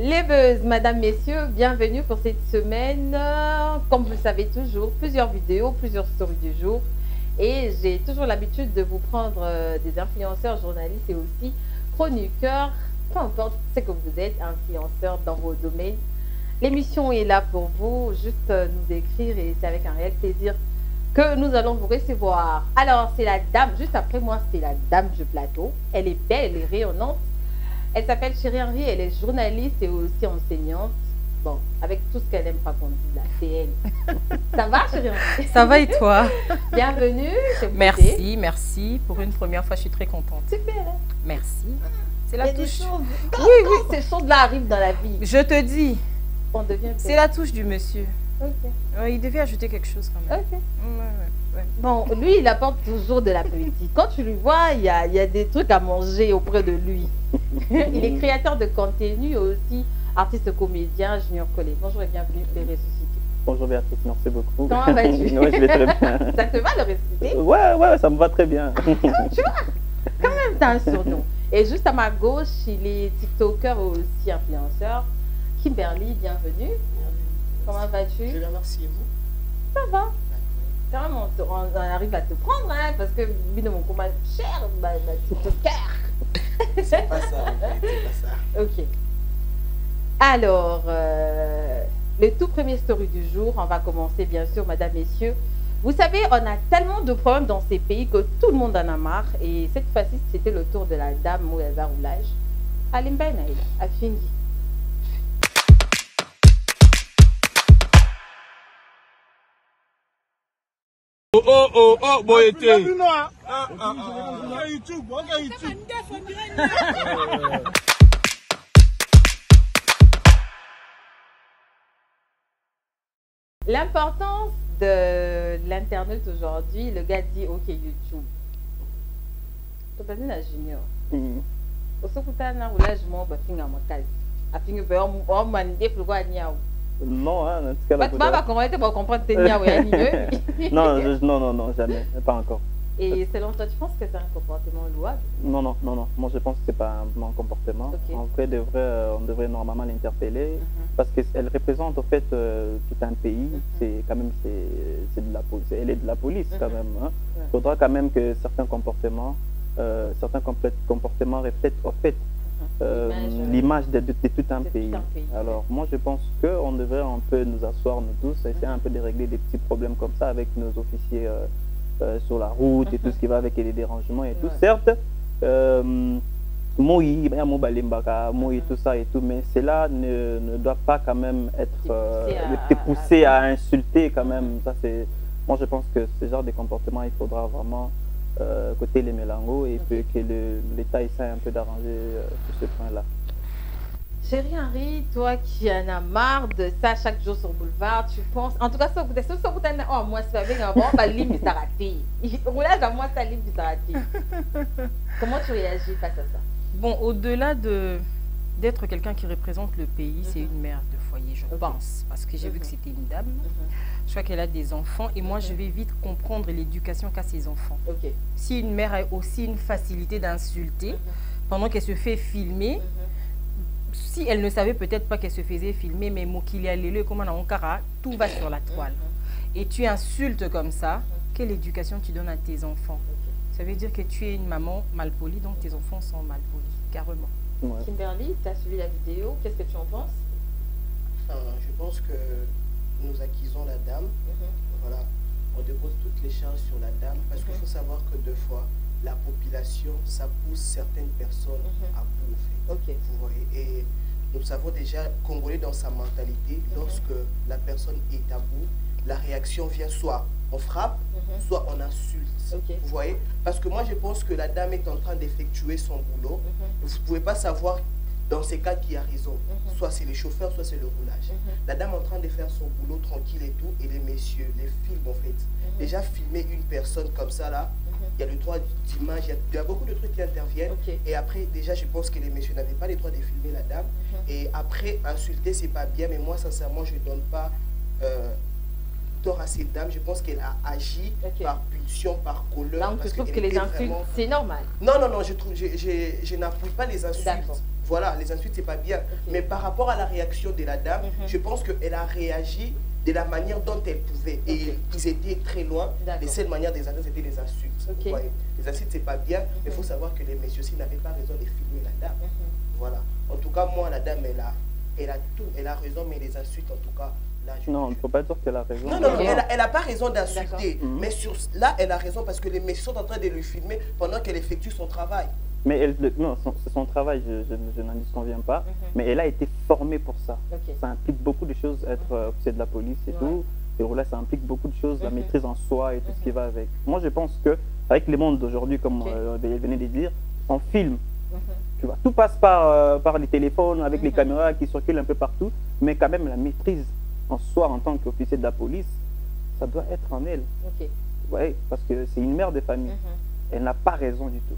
Les buzz, mesdames, messieurs, bienvenue pour cette semaine. Comme vous le savez toujours, plusieurs vidéos, plusieurs stories du jour. Et j'ai toujours l'habitude de vous prendre des influenceurs, journalistes et aussi chroniqueurs, peu importe ce que vous êtes, influenceurs dans vos domaines. L'émission est là pour vous, juste nous écrire et c'est avec un réel plaisir que nous allons vous recevoir. Alors, c'est la dame, juste après moi, c'est la dame du plateau. Elle est belle, elle est rayonnante. Elle s'appelle Chérie Henry, elle est journaliste et aussi enseignante. Bon, avec tout ce qu'elle aime pas qu'on dise là, c'est elle. Ça va, Chérie Henry? Ça va et toi? Bienvenue. Merci, merci. Pour une première fois, je suis très contente. Super. Hein? Merci. C'est la touche. Oui, ces choses-là arrivent dans la vie. Je te dis. On devient. C'est la touche du monsieur. Ok. Il devait ajouter quelque chose quand même. Ok. Ouais. Bon, lui, il apporte toujours de l'appétit. Quand tu lui vois, il y a des trucs à manger auprès de lui. Il est créateur de contenu aussi, artiste comédien, Junior Collé. Bonjour et bienvenue, les ressuscités. Bonjour Béatrice, merci beaucoup. Comment vas-tu? Ouais, je vais très bien. Ça te va le ressusciter? Ouais, ça me va très bien. Tu vois, quand même, tu as un surnom. Et juste à ma gauche, il est TikToker et aussi influenceur. Kimberly, bienvenue. Comment vas-tu? Je la remercie, et vous? Ça va. Quand même, on arrive à te prendre, hein, parce que lui de mon combat cher, TikToker. C'est pas ça, en fait, c'est pas ça. Ok. Alors, le tout premier story du jour, on va commencer bien sûr, mesdames, messieurs. Vous savez, on a tellement de problèmes dans ces pays que tout le monde en a marre. Et cette fois-ci, c'était le tour de la dame Moueza Roulage. Alimba Naïla, à Fingi. Oh, boy, L'importance de l'internet aujourd'hui, le gars dit ok YouTube. Tu peux dire junior. Au secours na roulage mo ba finga makazi. A finga be on mande flugo aniao. Non, hein, en tout cas, va comprendre tes niao et animeux. Non, jamais, pas encore. Et selon toi, tu penses que c'est un comportement louable? Non. Moi, je pense que c'est pas un bon comportement. Okay. En vrai, on devrait normalement l'interpeller parce qu'elle représente en fait tout un pays. C'est quand même c'est de la police. Elle est de la police quand même. Hein. Il faudra quand même que certains comportements reflètent en fait l'image de tout un pays. Alors moi, je pense qu'on devrait un peu nous asseoir nous tous, essayer un peu de régler des petits problèmes comme ça avec nos officiers. Sur la route et tout ce qui va avec les dérangements et tout. Certes, moi et tout ça et tout, mais cela ne doit pas quand même être poussé à insulter quand même. Ça, moi, je pense que ce genre de comportement, il faudra vraiment côté les mélangos et que l'État essaie un peu d'arranger sur ce point-là. Chérie Henry, toi qui en as marre de ça chaque jour sur le boulevard, tu penses, en tout cas, ça vous oh, moi, c'est avec un bon, mais ça raté. Roulage à moi, ça livre, ça raté. Comment tu réagis face à ça? Bon, au-delà d'être quelqu'un qui représente le pays, c'est une mère de foyer, je pense. Parce que j'ai vu que c'était une dame. Je crois qu'elle a des enfants et moi, je vais vite comprendre l'éducation qu'a ses enfants. Si une mère a aussi une facilité d'insulter pendant qu'elle se fait filmer, si elle ne savait peut-être pas qu'elle se faisait filmer, mais tout va sur la toile. Et tu insultes comme ça, quelle éducation tu donnes à tes enfants? Ça veut dire que tu es une maman malpolie, donc tes enfants sont malpolis, carrément. Ouais. Kimberly, tu as suivi la vidéo, qu'est-ce que tu en penses? Je pense que nous acquisons la dame. Voilà, on dépose toutes les charges sur la dame parce qu'il faut savoir que deux fois, la population, ça pousse certaines personnes à bout, en fait. Vous voyez, et nous savons déjà, Congolais dans sa mentalité, lorsque la personne est à bout, la réaction vient soit on frappe, soit on insulte. Vous voyez, parce que moi je pense que la dame est en train d'effectuer son boulot. Vous ne pouvez pas savoir dans ces cas qui a raison. Soit c'est les chauffeurs, soit c'est le roulage. La dame est en train de faire son boulot tranquille et tout, et les messieurs, les films en fait. Déjà filmer une personne comme ça là, il y a le droit d'image, il y a beaucoup de trucs qui interviennent. Et après, déjà, je pense que les messieurs n'avaient pas le droit de filmer la dame. Et après, insulter, c'est pas bien, mais moi, sincèrement, je ne donne pas tort à cette dame. Je pense qu'elle a agi par pulsion, par colère. Donc, tu trouves que les insultes, c'est normal? Non, je n'appuie pas les insultes. voilà, les insultes, c'est pas bien. Mais par rapport à la réaction de la dame, je pense qu'elle a réagi de la manière dont elle pouvait. Et ils étaient très loin. Les seules manières des insultes, c'était les insultes. Vous voyez. Les insultes, c'est pas bien. Mais il faut savoir que les messieurs-ci n'avaient pas raison de filmer la dame. Voilà. En tout cas, moi, la dame, elle a tout. Elle a raison, mais les insultes, en tout cas, là, non, il ne faut pas dire qu'elle a raison. Non, elle n'a pas raison d'insulter. Mais là, elle a raison parce que les messieurs sont en train de lui filmer pendant qu'elle effectue son travail. Mais non, c'est son travail, je n'en disconviens pas. Mais elle a été formée pour ça. Ça implique beaucoup de choses, être officier de la police et tout. Et là, ça implique beaucoup de choses, la maîtrise en soi et tout ce qui va avec. Moi, je pense qu'avec les mondes d'aujourd'hui, comme elle venait de dire, on filme. Tu vois, tout passe par les téléphones, avec les caméras qui circulent un peu partout. Mais quand même, la maîtrise en soi, en tant qu'officier de la police, ça doit être en elle. Ouais, parce que c'est une mère de famille. Elle n'a pas raison du tout.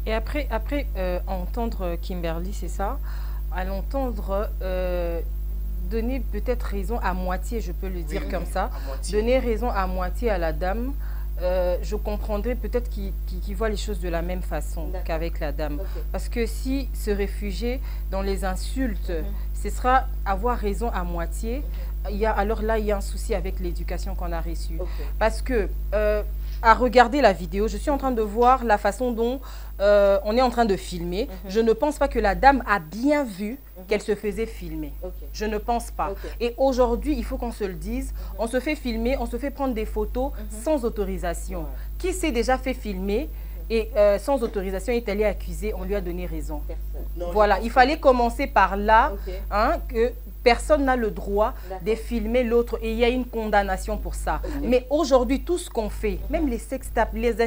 Et après entendre Kimberly, c'est ça, à l'entendre donner peut-être raison à moitié, je peux le dire comme ça, donner raison à moitié à la dame, je comprendrais peut-être qu'il voit les choses de la même façon qu'avec la dame. Parce que si se réfugier dans les insultes, ce sera avoir raison à moitié, alors là, il y a un souci avec l'éducation qu'on a reçue. Parce que, à regarder la vidéo, je suis en train de voir la façon dont on est en train de filmer. Je ne pense pas que la dame a bien vu qu'elle se faisait filmer. Je ne pense pas. Et aujourd'hui, il faut qu'on se le dise, on se fait filmer, on se fait prendre des photos sans autorisation. Qui s'est déjà fait filmer et sans autorisation est allé accuser, on lui a donné raison. Voilà, il fallait commencer par là, que personne n'a le droit de filmer l'autre et il y a une condamnation pour ça. Mais aujourd'hui, tout ce qu'on fait, même les sextapes, les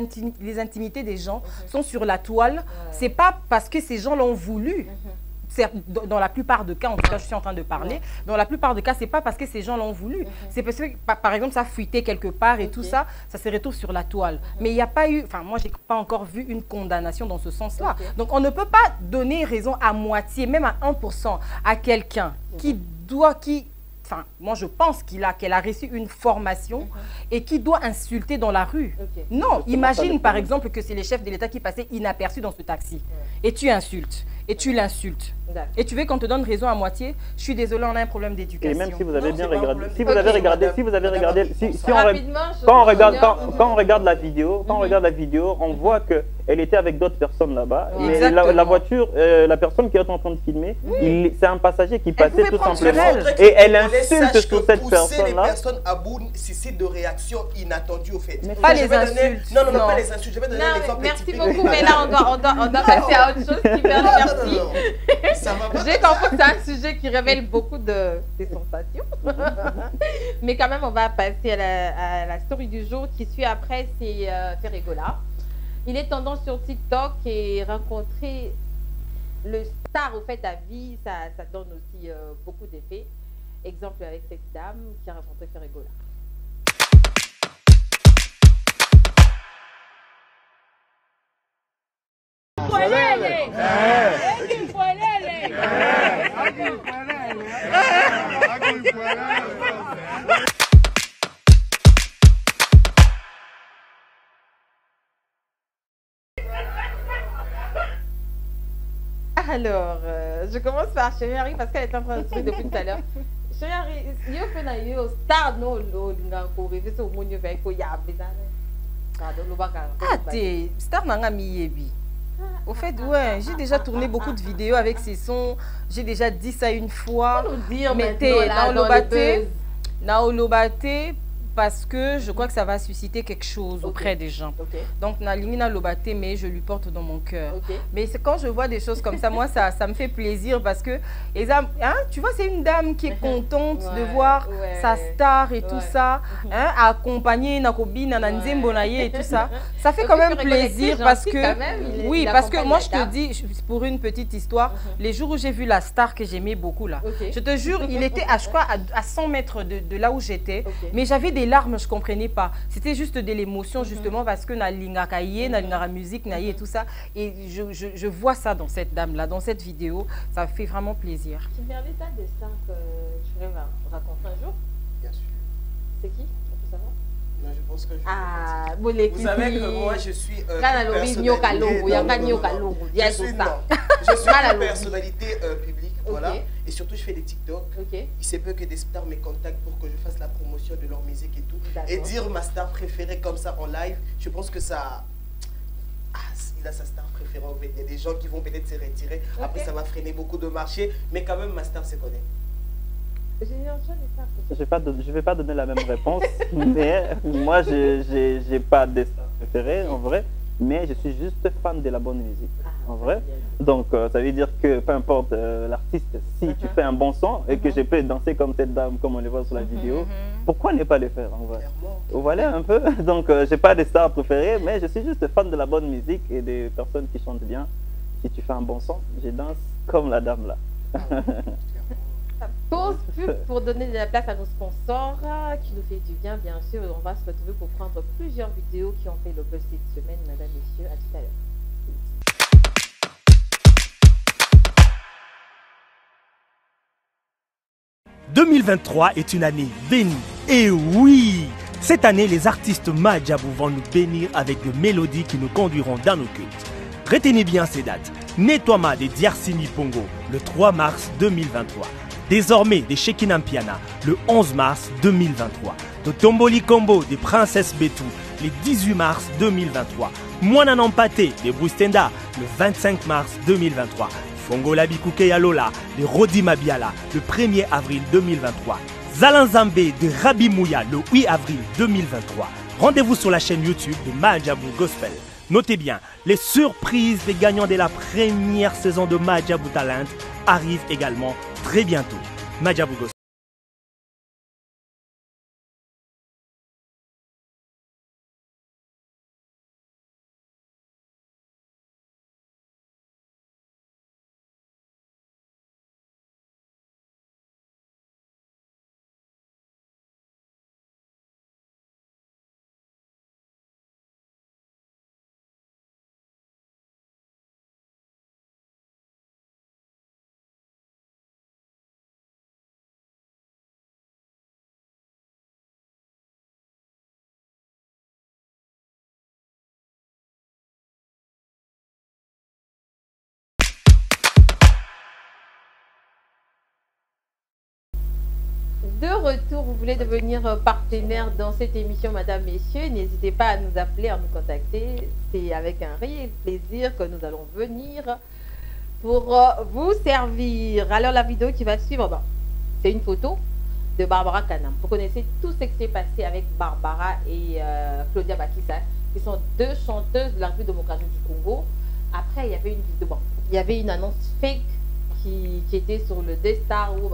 intimités des gens sont sur la toile. C'est pas parce que ces gens l'ont voulu. Dans la plupart des cas, en tout cas, je suis en train de parler, dans la plupart des cas, c'est pas parce que ces gens l'ont voulu. C'est parce que, par exemple, ça a fuité quelque part et tout ça, ça se retrouve sur la toile. Mais il n'y a pas eu, enfin, moi, j'ai pas encore vu une condamnation dans ce sens-là. Donc, on ne peut pas donner raison à moitié, même à 1% à quelqu'un enfin, moi je pense qu'elle a reçu une formation et qui doit insulter dans la rue. Non, imagine par exemple que c'est les chefs de l'État qui passaient inaperçus dans ce taxi. Et tu insultes, et tu l'insultes. Et tu veux qu'on te donne raison à moitié? Je suis désolée, on a un problème d'éducation. Et même si vous avez bien regardé, quand on regarde la vidéo, on voit que elle était avec d'autres personnes là-bas. Mais la voiture, la personne qui est en train de filmer, c'est un passager qui passait tout simplement. Et elle insulte sur cette personne-là. Les personnes à bout de réaction inattendue au fait. Pas les insultes. Non, pas les insultes. Je vais donner un exemple. Merci beaucoup, mais là, on doit passer à autre chose. Merci. J'ai compris que c'est un sujet qui révèle beaucoup de sensations. Mais quand même, on va passer à la story du jour qui suit après, c'est Ferregola. Il est tendance sur TikTok et rencontrer le star au fait à vie, ça donne aussi beaucoup d'effets. Exemple avec cette dame qui a rencontré Ferregola. Alors, je commence par Chérie Harry parce qu'elle est en train de sourire depuis tout à l'heure. Chérie Harry, il y a un star no star nanga miyebi. Au fait, ouais, j'ai déjà tourné beaucoup de vidéos avec ces sons. J'ai déjà dit ça une fois. Mais t'es Naolobate, parce que je crois que ça va susciter quelque chose auprès des gens. Donc, Nalimina Lobate, mais je lui porte dans mon cœur. Mais quand je vois des choses comme ça, moi, ça me fait plaisir parce que, tu vois, c'est une dame qui est contente de voir sa star et tout ça, accompagner Nakobi, Nananzembo Naye et tout ça. Ça fait quand même plaisir parce que, oui, parce que moi, je te dis, pour une petite histoire, les jours où j'ai vu la star que j'aimais beaucoup là, je te jure, il était, je crois, à 100 mètres de là où j'étais, mais j'avais des larmes, je ne comprenais pas. C'était juste de l'émotion, justement, parce que na linga kaye, na linga musique, naïe et tout ça. Et je vois ça dans cette dame-là, dans cette vidéo. Ça fait vraiment plaisir. Kimberly, tu as des stars que tu voudrais raconter un jour? Bien sûr. C'est qui? On peut savoir? Non, je pense que je vous savez que moi, je suis une personnalité publique, voilà. Et surtout, je fais des TikTok. Il se peut que des stars me contactent pour que je fasse la promotion de leur musique et tout. Et dire ma star préférée comme ça en live, je pense que ça... il a sa star préférée. En fait. Il y a des gens qui vont peut-être se retirer. Après, ça va freiner beaucoup de marchés. Mais quand même, ma star se connaît. Je ne vais pas donner la même réponse, mais moi, je n'ai pas de stars préférées, en vrai, mais je suis juste fan de la bonne musique, en vrai. Donc, ça veut dire que peu importe l'artiste, si tu fais un bon son et que je peux danser comme cette dame, comme on le voit sur la vidéo, pourquoi ne pas le faire, en vrai? Voilà un peu. Donc, je n'ai pas de stars préférées, mais je suis juste fan de la bonne musique et des personnes qui chantent bien. Si tu fais un bon son, je danse comme la dame là. Pause pub pour donner de la place à nos sponsors qui nous fait du bien, bien sûr. On va se retrouver pour prendre plusieurs vidéos qui ont fait le buzz cette semaine, mesdames, messieurs. À tout à l'heure. 2023 est une année bénie. Et oui, cette année, les artistes Madjabou vont nous bénir avec des mélodies qui nous conduiront dans nos cultes. Retenez bien ces dates. Nettoiement de Diarsini Pongo, le 3 mars 2023. Désormais de Shekinah Mpiana, le 11 mars 2023. De Tomboli Combo de Princesse Betou, le 18 mars 2023. Mwana Nampate de Brustenda, le 25 mars 2023. Fongola Bikuke Yalola de Rodi Mabiala, le 1er avril 2023. Zalanzambe de Rabi Mouya, le 8 avril 2023. Rendez-vous sur la chaîne YouTube de Madjabou Gospel. Notez bien, les surprises des gagnants de la première saison de Madjabou Talent arrivent également très bientôt. Madjabou Gospel. De retour, vous voulez devenir partenaire dans cette émission, madame, messieurs, n'hésitez pas à nous appeler, à nous contacter. C'est avec un réel plaisir que nous allons venir pour vous servir. Alors, la vidéo qui va suivre, c'est une photo de Barbara Kanam. Vous connaissez tout ce qui s'est passé avec Barbara et Claudia Bakissa, qui sont deux chanteuses de la République démocratique du Congo. Après, il y avait une vidéo, il y avait une annonce fake qui était sur le Destar où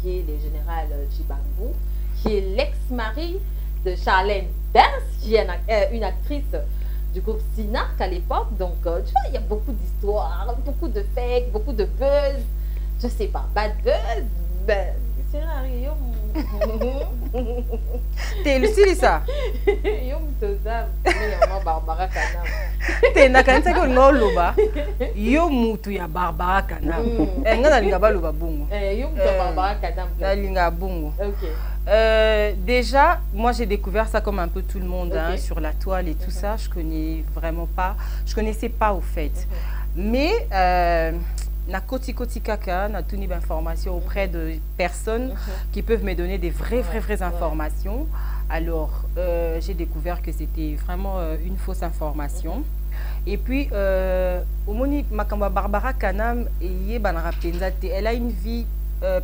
qui est le général Chibangou, qui est l'ex-mari de Charlène Dance, qui est une actrice du groupe Sinac à l'époque. Donc, tu vois, il y a beaucoup d'histoires, beaucoup de fakes, beaucoup de buzz. Je sais pas, bad buzz, ben, c'est rare. T'es lucide ça? Yo mutoza, Barbara Kanam. T'es nakanisa ko ngoloba. Yo mutu ya Barbara Kanam. Ngana linga baloba bungu. Yo mutu Barbara Kanam. Na linga bungu. OK. Déjà, moi j'ai découvert ça comme un peu tout le monde hein, sur la toile et tout ça. Je connais vraiment pas. Je connaissais pas au fait. Mais na koti kaka na tuni d'informations auprès de personnes qui peuvent me donner des vraies informations. Alors j'ai découvert que c'était vraiment une fausse information. Et puis omoni makamba Barbara Kanam elle a une vie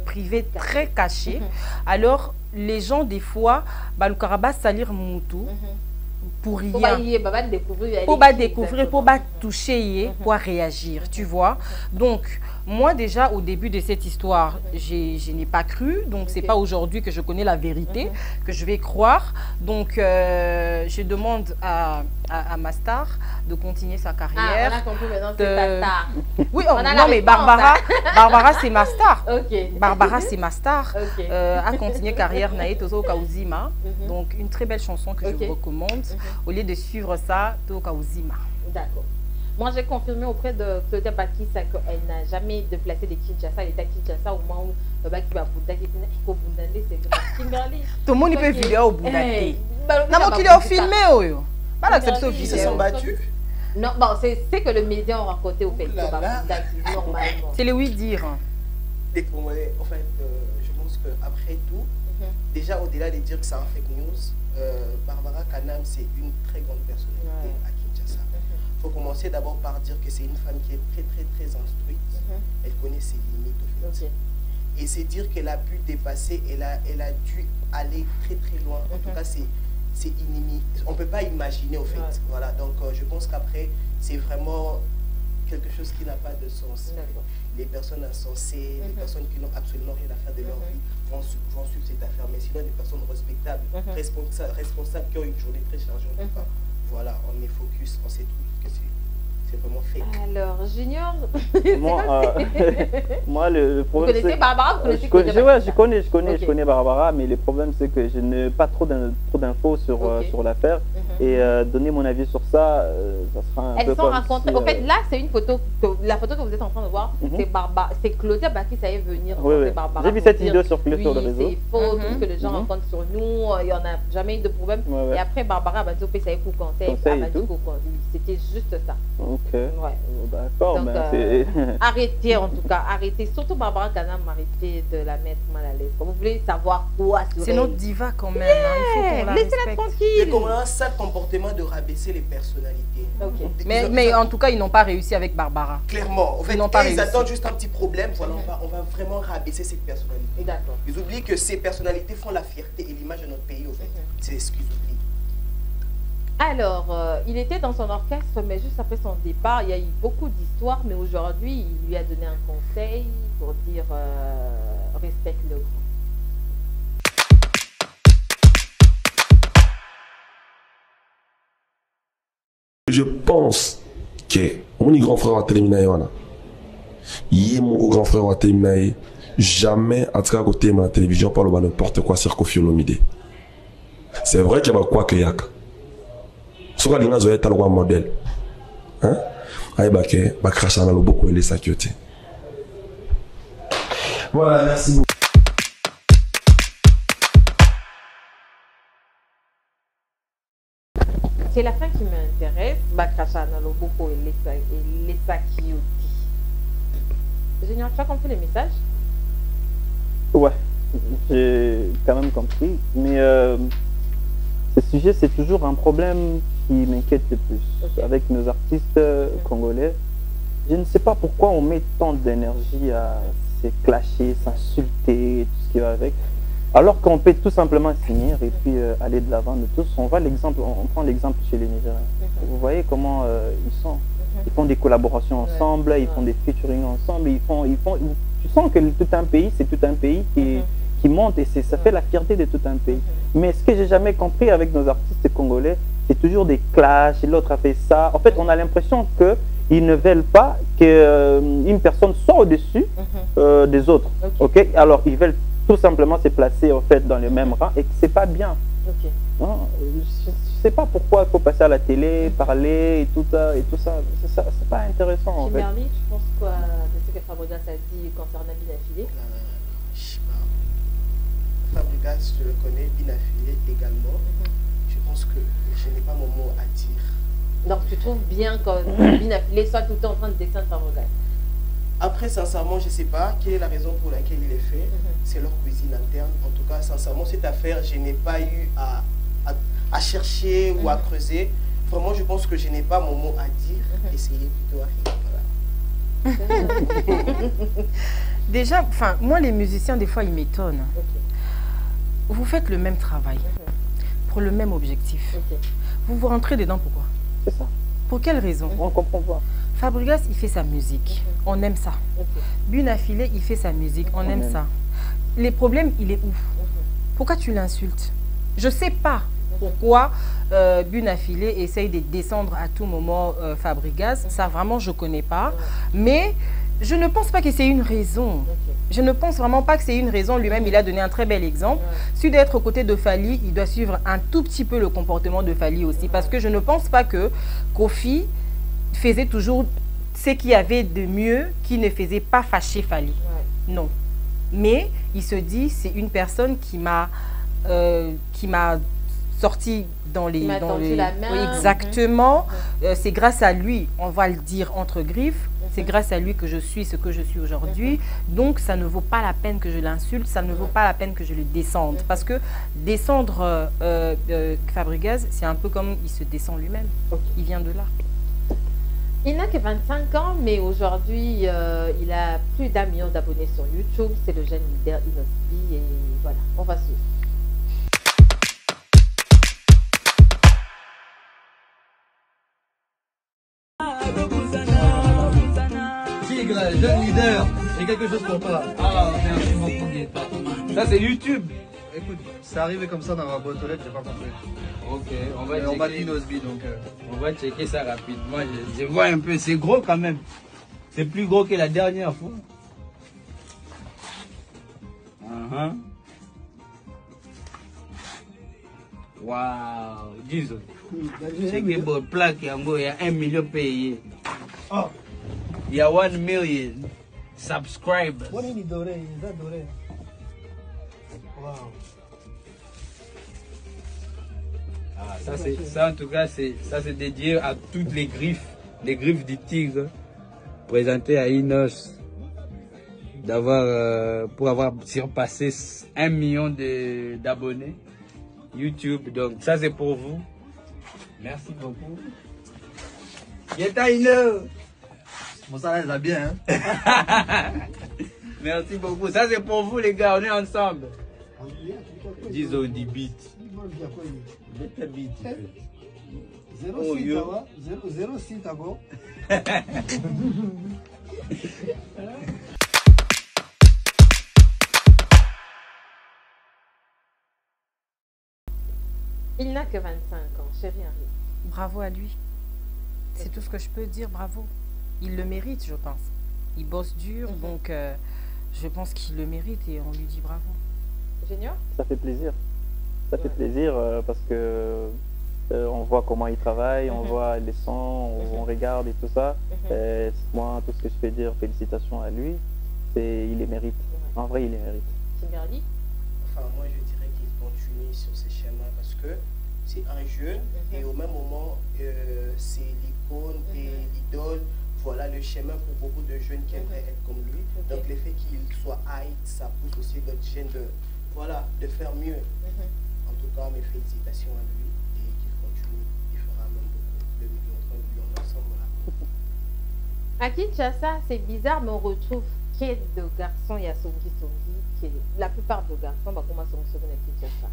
privée très cachée. Alors les gens des fois balukaraba salir mutu pour rien, pour découvrir, pour toucher, pour réagir, tu vois. Donc, moi déjà, au début de cette histoire, je n'ai pas cru. Donc, c'est pas aujourd'hui que je connais la vérité, que je vais croire. Donc, je demande à ma star de continuer sa carrière. On a compris maintenant, c'est ta star. Oui, non, mais Barbara c'est ma star. Barbara, c'est ma star. A continué carrière Nae Tozo Kauzima. Donc, une très belle chanson que je vous recommande. Au lieu de suivre ça, Tozo Kauzima. D'accord. Moi, j'ai confirmé auprès de Claudia Bakissa qu'elle n'a jamais déplacé de Kinshasa. Elle était à Kinshasa au moment où Baki Babouda qui était au Bundandé, c'est Kimberly. Tout le monde peut vidéo au Bundandé. Non, mais qu'il a filmé, oh. Pas l'acception vidéo. Ils se sont battus. Non, bon, c'est que le média a raconté au fait que Babouda normalement. C'est le oui dire. En fait, je pense qu'après tout, déjà au-delà de dire que c'est un fake news, Barbara Kanam, c'est une très grande personnalité à Kinshasa. Il faut commencer d'abord par dire que c'est une femme qui est très très très instruite. Elle connaît ses limites au fait. Et c'est dire qu'elle a pu dépasser, elle a dû aller très très loin. En tout cas, c'est inimitable. On ne peut pas imaginer au fait. Voilà, donc je pense qu'après, c'est vraiment quelque chose qui n'a pas de sens. Les personnes insensées, les personnes qui n'ont absolument rien à faire de leur vie vont suivre cette affaire. Mais sinon, des personnes respectables, responsables qui ont une journée très chargée, en tout cas. Voilà, on est focus, on sait tout que c'est vraiment fake. Alors, Junior, moi le problème, vous connaissez Barbara, je connais Barbara, mais le problème c'est que je n'ai pas trop d'infos sur l'affaire et donner mon avis sur ça, ça sera un peu comme si... Elles sont rencontrées. En fait, là, c'est une photo, la photo que vous êtes en train de voir, c'est Claudia Bakissa est venue rencontrer Barbara. J'ai vu cette vidéo circuler sur le réseau. C'est faux, tout ce que les gens rencontrent sur nous, il n'y en a jamais eu de problème. Et après, Barbara a dit au ça pour conseil, c'était juste ça. Ok, d'accord. Arrêtez en tout cas, arrêtez. Surtout Barbara Kanam, arrêtez de la mettre mal à l'aise. Vous voulez savoir quoi sur c'est notre diva quand même. Hein, laissez-la tranquille. C'est comme un sale comportement de rabaisser les personnalités. Mais en tout cas, ils n'ont pas réussi avec Barbara. Clairement. En fait, ils attendent juste un petit problème. Voilà, on va vraiment rabaisser cette personnalité. Ils oublient que ces personnalités font la fierté et l'image de notre pays. Au fait. C'est ce qu'ils oublient. Alors, il était dans son orchestre, mais juste après son départ, il y a eu beaucoup d'histoires, mais aujourd'hui, il lui a donné un conseil pour dire respecte le grand. Je pense que mon grand frère a terminé. Mon grand frère a terminé. Jamais à côté de la télévision parle de n'importe quoi sur Koffi Olomide. C'est vrai qu'il y a quoi que yak. Sur la ligne de l'état le modèle, hein? Aïe baké, bakrasha na beaucoup et les sakioti. Voilà, merci beaucoup. C'est la fin qui m'intéresse. Bakrasha na beaucoup et les sakioti. Junior, tu as compris les messages? Ouais, j'ai quand même compris, mais ce sujet c'est toujours un problème qui m'inquiète le plus avec nos artistes congolais. Je ne sais pas pourquoi on met tant d'énergie à se clasher, s'insulter, tout ce qui va avec, alors qu'on peut tout simplement finir et puis aller de l'avant de tous. On prend l'exemple chez les Nigériens. Vous voyez comment ils sont. Ils font des collaborations ensemble, ils font des featuring ensemble, tu sens que tout un pays, c'est tout un pays qui monte et ça fait la fierté de tout un pays. Mais ce que j'ai jamais compris avec nos artistes congolais, c'est toujours des clashs, l'autre a fait ça. En fait, on a l'impression qu'ils ne veulent pas qu'une personne soit au-dessus des autres. Alors, ils veulent tout simplement se placer en fait, dans le même rang et que c'est pas bien. Non, je ne sais pas pourquoi il faut passer à la télé, parler et tout ça. C'est pas intéressant en fait. Kimberly, tu penses quoi de ce que Fabregas a dit concernant Binafilé? Je sais pas. Fabregas, je le connais, Binafilé également. Je pense que je n'ai pas mon mot à dire. Donc tu trouves bien que Binafilé soit tout le temps en train de descendre Fabregas? Après, sincèrement, je ne sais pas quelle est la raison pour laquelle il est fait. C'est leur cuisine interne. En tout cas, sincèrement, cette affaire, je n'ai pas eu à chercher ou à creuser. Vraiment, je pense que je n'ai pas mon mot à dire. Essayez plutôt à faire. Déjà, moi, les musiciens, des fois, ils m'étonnent. Vous faites le même travail pour le même objectif. Vous vous rentrez dedans pourquoi? C'est ça. Pour quelle raison? On comprend pas. Fabregas, il fait sa musique. On aime ça. Binafilé, il fait sa musique. On aime ça. Les problèmes, il est où? Pourquoi tu l'insultes? Je ne sais pas pourquoi Binafilé essaye de descendre à tout moment Fabregas. Ça, vraiment, je ne connais pas. Mais je ne pense pas que c'est une raison. Je ne pense vraiment pas que c'est une raison. Lui-même, il a donné un très bel exemple. Si d'être aux côtés de Fally, il doit suivre un tout petit peu le comportement de Fally aussi. Parce que je ne pense pas que Koffi faisait toujours ce qu'il y avait de mieux, qui ne faisait pas fâcher Fally. Non. Mais il se dit, c'est une personne qui m'a sorti dans les... la main. Oui, exactement. C'est grâce à lui, on va le dire entre griffes, c'est grâce à lui que je suis ce que je suis aujourd'hui. Donc, ça ne vaut pas la peine que je l'insulte, ça ne vaut pas la peine que je le descende. Parce que descendre Fabregas, c'est un peu comme il se descend lui-même. Il vient de là. Il n'a que 25 ans, mais aujourd'hui, il a plus d'1 million d'abonnés sur YouTube. C'est le jeune leader Inosbi. Et voilà, on va suivre. Tigre, jeune leader, j'ai quelque chose pour toi. Ah, merci beaucoup, Guetta. Ça, c'est YouTube. Écoute, c'est arrivé comme ça dans ma boîte aux lettres, j'ai pas compris. Ok, on m'a dit Nosby, donc... On va checker ça rapidement. Je vois un peu, c'est gros quand même. C'est plus gros que la dernière fois. Waouh, disons. C'est que pour plaque, il y a 1 million payé. Oh. Il y a 1 million subscribers. Wow. Ah, ça en tout cas, c'est dédié à toutes les griffes du tigre présentées à Inos, pour avoir surpassé 1 million d'abonnés YouTube. Donc ça c'est pour vous. Merci beaucoup. Yeta Ino. Bon, ça là bien, hein. Merci beaucoup. Ça c'est pour vous les gars, on est ensemble. Disons 10 bits. 06 d'abord. Il n'a que 25 ans, chérie Henri. Bravo à lui. C'est tout ce que je peux dire, bravo. Il le mérite, je pense. Il bosse dur, donc je pense qu'il le mérite et on lui dit bravo. Junior? Ça fait plaisir. Ça fait plaisir parce que on voit comment il travaille, on voit les sons, on regarde et tout ça. Moi, tout ce que je peux dire, félicitations à lui. Il les mérite. En vrai, il les mérite. Kimberly? Enfin, moi, je dirais qu'il continue sur ces schémas parce que c'est un jeune et au même moment, c'est l'icône et l'idole. Voilà le chemin pour beaucoup de jeunes qui aimeraient être comme lui. Donc, le fait qu'il soit hype, ça pousse aussi d'autres jeunes de faire mieux. En tout cas, mes félicitations à lui et qu'il continue. Il fera même beaucoup de millions, 3 millions d'ensemble. À Kinshasa, c'est bizarre, mais on retrouve qu'il y a de garçons, il y a Songi, la plupart de garçons, bah, comment sont à Kinshasa.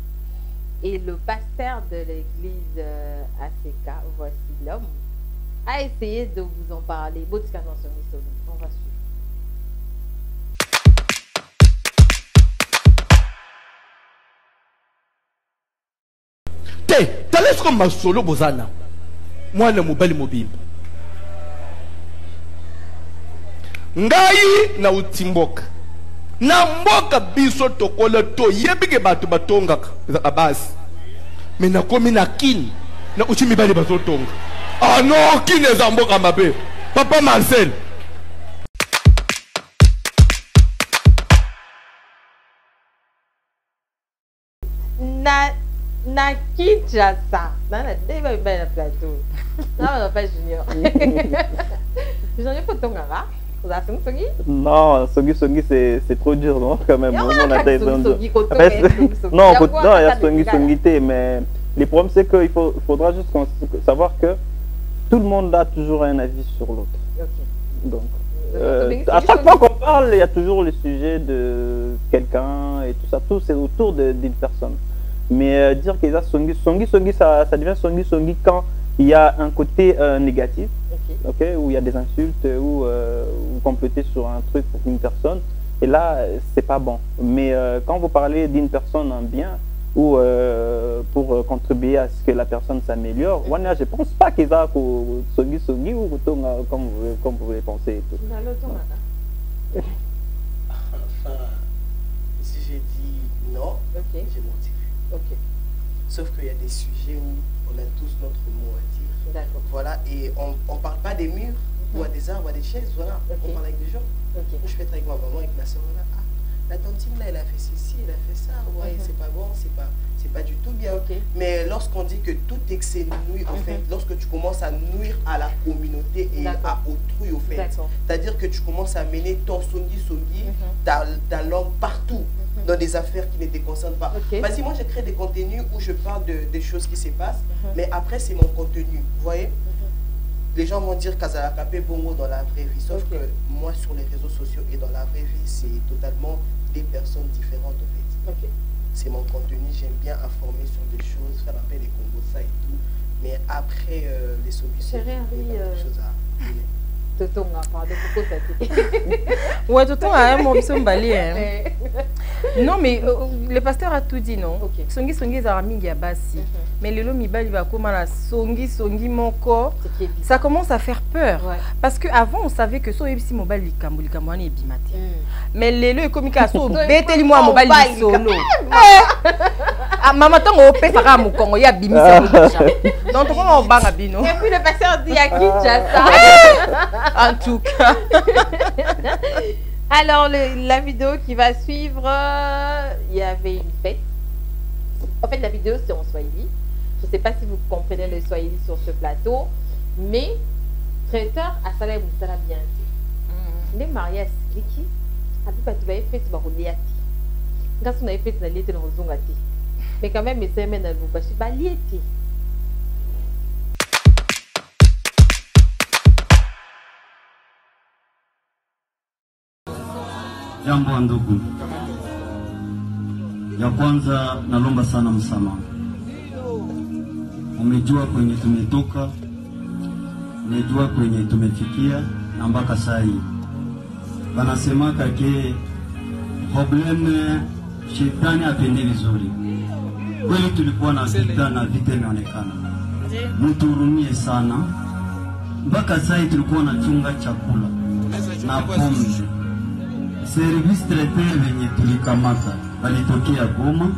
Et le pasteur de l'église ACK, voici l'homme, a essayé de vous en parler. On va suivre. T'allais comme ma solo bozana. Moi le mobile mobile. Ngai na utimboka. Na mboka biso tokola to yebike batu batonga za basi. Mais na komi na kin na uchimi bali bazotonga. Ah non, qui ne zamboka mabe. Papa Marcel. Na Kinshasa. Dans la débat belle plateau. Non, on pas Junior. Junior faut ton gars. Non, Songi c'est trop dur, non? Quand même. Non, il y a Songi, mais le problème c'est qu'il faudra juste savoir que tout le monde a toujours un avis sur l'autre. Donc, à chaque fois qu'on parle, il y a toujours le sujet de quelqu'un et tout ça. Tout c'est autour d'une personne. Mais dire qu'il y a Songi, ça devient Songi quand il y a un côté négatif. Où il y a des insultes, ou compléter sur un truc pour une personne, et là c'est pas bon. Mais quand vous parlez d'une personne en bien ou pour contribuer à ce que la personne s'améliore, je pense pas qu'ils a Songi ou comme vous voulez penser. Enfin, si j'ai dit non, j'ai menti. sauf qu'il y a des sujets où on a tous notre mot à dire. D'accord. Voilà, et on ne parle pas des murs, ou à des arbres, ou à des chaises, voilà. On parle avec des gens. Moi, je fais avec ma maman, avec ma soeur, là. Ah, la tantine, là, elle a fait ceci, elle a fait ça. Ouais, c'est pas bon, c'est pas du tout bien. Mais lorsqu'on dit que tout excès nuit, au fait, lorsque tu commences à nuire à la communauté et à autrui, au fait, c'est-à-dire que tu commences à mener ton songi, ta langue partout, dans des affaires qui ne te concernent pas. Vas-y, moi, je crée des contenus où je parle des choses qui se passent, mais après, c'est mon contenu. Vous voyez? Les gens vont dire Kazala Kapé Bongo dans la vraie vie, sauf que moi, sur les réseaux sociaux et dans la vraie vie, c'est totalement des personnes différentes, en fait. C'est mon contenu, j'aime bien informer sur des choses, faire un peu des combos, ça et tout. Mais après, les solutions, il y a des choses à donner. Toton a parlé beaucoup de ouais, Toton a un mot balé. Non, mais le pasteur a tout dit, non? Songi songi zaramingi abasi. Mais le mibali va comment la songi moko. Ça commence à faire peur. Parce qu'avant, on savait que so ebisi mobali kamboani et bimati. Mais le communication beteli moi mobali solo. Maman tango pe saka mo Congo ya bimisa déjà. Donc on banga bino. Et puis le pasteur dit à Kinshasa. En tout cas. Alors, la vidéo qui va suivre, il y avait une fête. En fait, la vidéo, c'est en Swahili. Je ne sais pas si vous comprenez le Swahili sur ce plateau, mais traiteur à Salem Moussala bien dit. Les mariages, c'est qui? Tu vas faire ce barouliati. Quand on a fait ce lié dans le zongati. Mais quand même, c'est même dans le boubachi, baliéti. Jambo wa ndugu, ya kwanza nalomba sana msamaha. Umejua kwenye tumetoka, umejua kwenye tumefikia na mpaka saa hii. Wanasemaka ke probleme shetani atende vizuri. Kweli tulikuwa na vita na vita imeonekana. Mtu hurumie sana. Mpaka saa hii tulikuwa na chunga chakula na pombe. Service traiteur venye tulikamata walitokea Goma,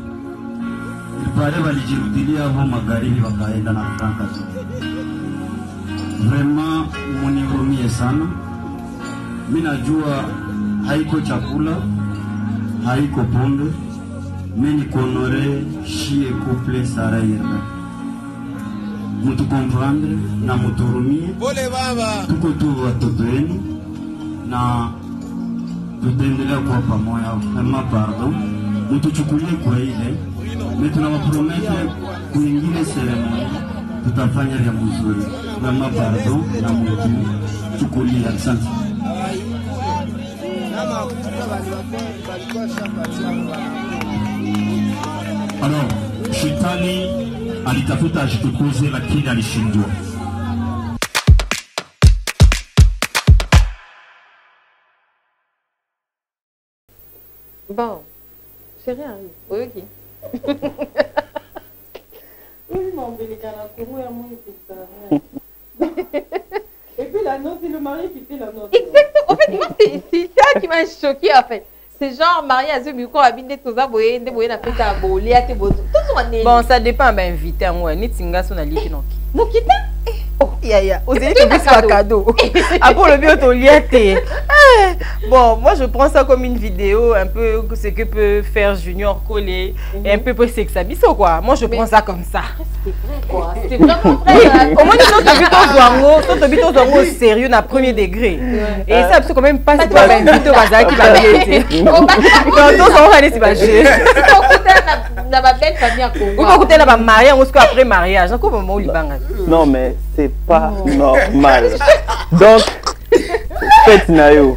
pale walijirudilia hapo magharibi wakaenda na franka zote. Vraiment munihurumie sana. Mimi najua haiko chakula, haiko pombe. Mimi nikonore shie couple Saraira. Mutu comprendre na muturumie. Pole baba. Tuko tu watoto wenu na tutaendelea kuwa pamoja. Kama pardon, mtuchukulie kwa ile, mais tunawapromete kuingine seremoni tutafanya vya mzuri. Kama pardon na mtuchukulie. Asante. Alors, shetani alitafuta ajitukuze lakini alishindwa. Bon, chérie arrive. Oui, ok. Et puis la note, c'est le mari qui fait la note. Exactement. En fait, c'est ça qui m'a choqué en fait. C'est genre marié à ce micro, habité tout ça, boye, na fête à bolé, à te bozo. Bon, ça dépend d'un invité, moi. Ni tinga son allié qui n'ont qui. Mokita? Oh, ya. Vous avez fait un cadeau. Après le bio, ton liété. Bon, moi je prends ça comme une vidéo, un peu ce que peut faire Junior Collé, et un peu pour Sexabiso, quoi. Moi je prends ça comme ça. C'était vrai, quoi. C'était vraiment vrai. Au moins, nous sommes au sérieux, na premier degré. Et ça, c'est quand même pas si toi, même vidéo, qui va liété. Quand on va aller, c'est pas jouer. Dans ma belle famille à Congo. Ou pas écouter la mariage, on se fait après mariage. Non, mais c'est pas normal. Donc, faites nayo.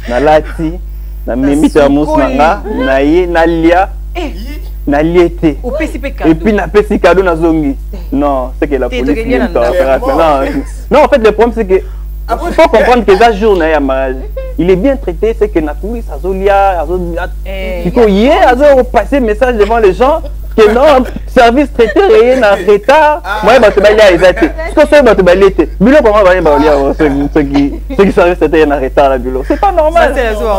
Na lati, na mimito ya musnanga, na ye, na lia, na liete. Et puis na pesi cadeau na zongi. Non, c'est que la police vient de faire. Non, en fait, le problème c'est que il faut comprendre que ça jour na ya mariage. Il est bien traité, c'est que na police azolia, il faut hier, passer message devant les gens. que non, service traité rien en retard. Moi, je vais aller à Isati. Ce que c'est, je vais aller. Bilo, comment va aller ceux qui service traité rien en retard là, Bilo? C'est pas normal.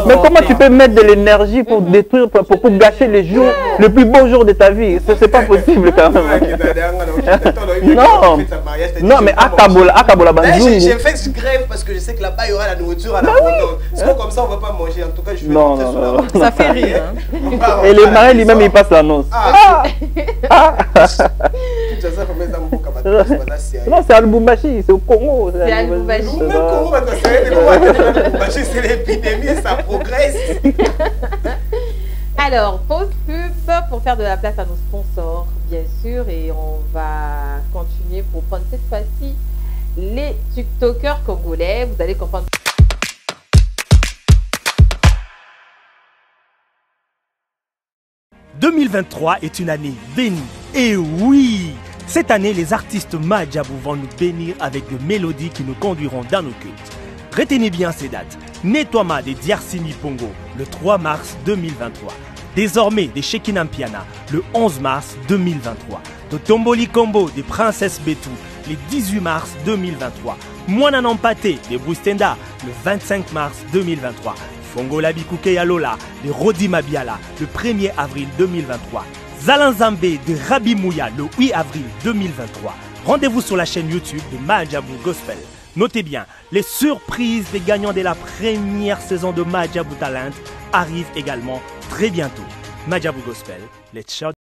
Mais comment tu peux mettre de l'énergie pour détruire, pour gâcher les jours, le plus beau jour de ta vie? C'est pas possible quand même. Non, mais Akabola Banzou. J'ai fait grève parce que je sais que là-bas il y aura la nourriture à la abondance. Sinon, comme ça, on ne va pas manger. En tout cas, je vais non. Ça fait rire. Et les marins lui-même, ils passent l'annonce. Non, c'est à Lubumbashi, c'est au Congo. C'est à Lubumbashi. C'est l'épidémie, ça progresse. Alors, pause pub pour faire de la place à nos sponsors, bien sûr, et on va continuer pour prendre cette fois-ci les TikTokers congolais. Vous allez comprendre. « 2023 est une année bénie. Et oui, cette année, les artistes Madjabou vont nous bénir avec de mélodies qui nous conduiront dans nos cultes. Retenez bien ces dates. Nettoiement des Diarsimi Pongo, le 3 mars 2023. Désormais des Shekinampiana, le 11 mars 2023. De Tomboli Combo des Princesses Betou, le 18 mars 2023. Moana Nampaté des Boustenda, le 25 mars 2023. Fongo Labikouke Yalola de Rodi Mabiala, le 1er avril 2023. Zalanzambe de Rabi Mouya, le 8 avril 2023. Rendez-vous sur la chaîne YouTube de Madjabou Gospel. Notez bien, les surprises des gagnants de la première saison de Madjabou Talent arrivent également très bientôt. Madjabou Gospel, let's shout.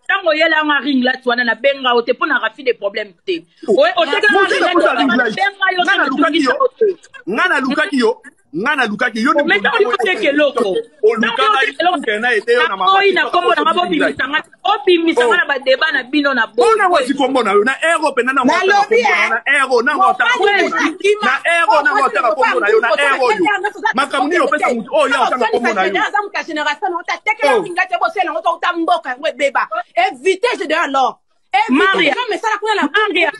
Tango yela nga ring la twana na benga o te pona rafi des problèmes te. Ngana lukaki yo. Ngana lukaki yo. Mais tant que teke loko. O lukanga ikena ete yo na mama. Oyi na kombo na mabo bimisanga. Obi misanga na ba débat na bino na bo. Ona wasi kombo na yo na ero pe na na ngota na kombo na ero na ngota na kombo na ero na ngota na kombo na yo na ero yo. Makamuni yo pesa mutu o ya otanga kombo na yo. Évitez, je dis alors. Maria, mais ça la Maria,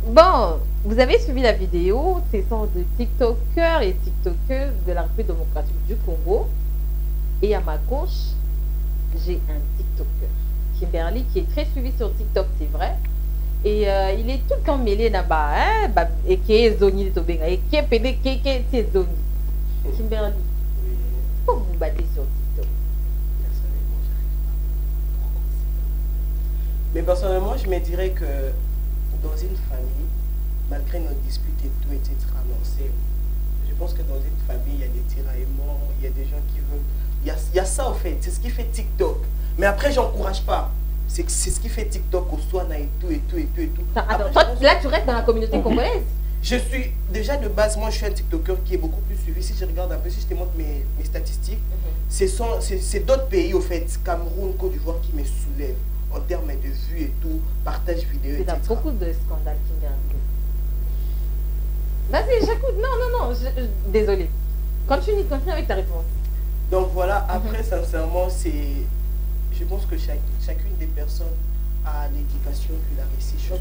Bon, vous avez suivi la vidéo, ce sont de TikTokers et TikTokeuses de la République démocratique du Congo. Et à ma gauche, j'ai un TikToker, Kimberly, qui est très suivi sur TikTok, c'est vrai. Et il est tout le temps mêlé là-bas, hein, et qui est Zoni de Tobenga, et qui est pédé, qui est Zoni. Kimberly, pourquoi vous battez sur TikTok? Mais personnellement, je me dirais que dans une famille, malgré nos disputes et tout, etc., je pense que dans une famille, il y a des tiraillements, il y a des gens qui veulent... Il y a ça, en fait. C'est ce qui fait TikTok. Mais après, j'encourage pas. C'est ce qui fait TikTok au Swana et tout, et tout, et tout, et tout. Attends, toi, là, tu restes dans la communauté congolaise? Je suis... Déjà, de base, moi, je suis un TikToker qui est beaucoup plus suivi. Si je regarde un peu, si je te montre mes statistiques, c'est d'autres pays, au fait, Cameroun, Côte d'Ivoire, qui me soulèvent. en termes de vues et tout, partage vidéo, etc. Il y a beaucoup de scandales qui viennent. Vas-y, j'écoute. Non, désolé. Continue avec ta réponse. Donc voilà, après, sincèrement, je pense que chacune des personnes a l'éducation qu'il a réussi chez soi.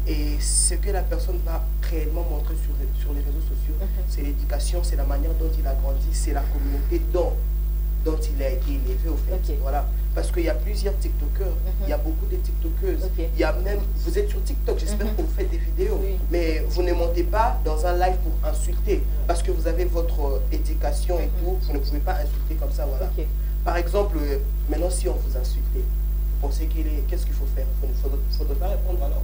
Et ce que la personne va réellement montrer sur les réseaux sociaux, c'est l'éducation, c'est la manière dont il a grandi, c'est la communauté dont il a été élevé au fait. Voilà. Parce qu'il y a plusieurs TikTokers, il y a beaucoup de TikTokeuses. Il y a même, vous êtes sur TikTok, j'espère que vous faites des vidéos, mais vous ne montez pas dans un live pour insulter, parce que vous avez votre éducation et tout, vous ne pouvez pas insulter comme ça, voilà. Par exemple, maintenant si on vous insulte, vous pensez qu'est-ce qu'il faut faire? Il ne faudrait pas répondre alors.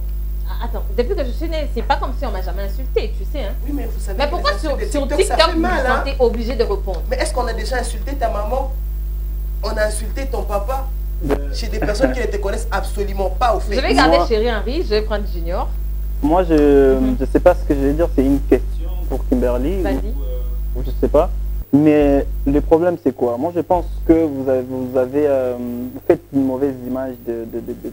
Attends, depuis que je suis née, c'est pas comme si on m'a jamais insulté, tu sais. Hein? Oui, mais vous savez. Mais pourquoi sur TikTok, vous vous sentez obligé de répondre? Mais est-ce qu'on a déjà insulté ta maman? On a insulté ton papa chez des personnes qui ne te connaissent absolument pas au fait. Je vais garder Chéri Henry, je vais prendre Junior. Moi, je ne sais pas ce que je vais dire, c'est une question pour Kimberly. Ou je ne sais pas. Mais le problème, c'est quoi? Moi, je pense que vous faites une mauvaise image de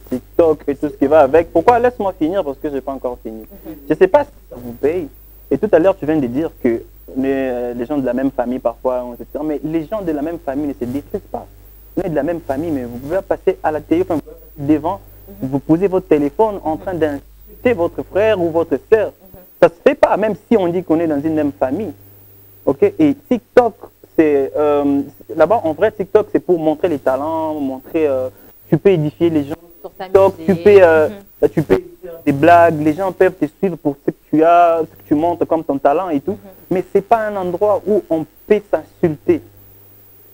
TikTok et tout ce qui va avec. Pourquoi? Laisse-moi finir parce que je n'ai pas encore fini. Je ne sais pas si ça vous paye. Et tout à l'heure, tu viens de dire que les gens de la même famille, parfois, etc. Mais les gens de la même famille ne se détruisent pas. Vous êtes de la même famille, mais vous pouvez passer à la télé, devant, vous posez votre téléphone en train d'insulter votre frère ou votre soeur. Ça ne se fait pas, même si on dit qu'on est dans une même famille. Ok, et TikTok, c'est là-bas en vrai TikTok c'est pour montrer les talents, montrer tu peux édifier les gens. TikTok, tu peux faire des blagues, les gens peuvent te suivre pour ce que tu as, ce que tu montres comme ton talent et tout. Mais c'est pas un endroit où on peut s'insulter.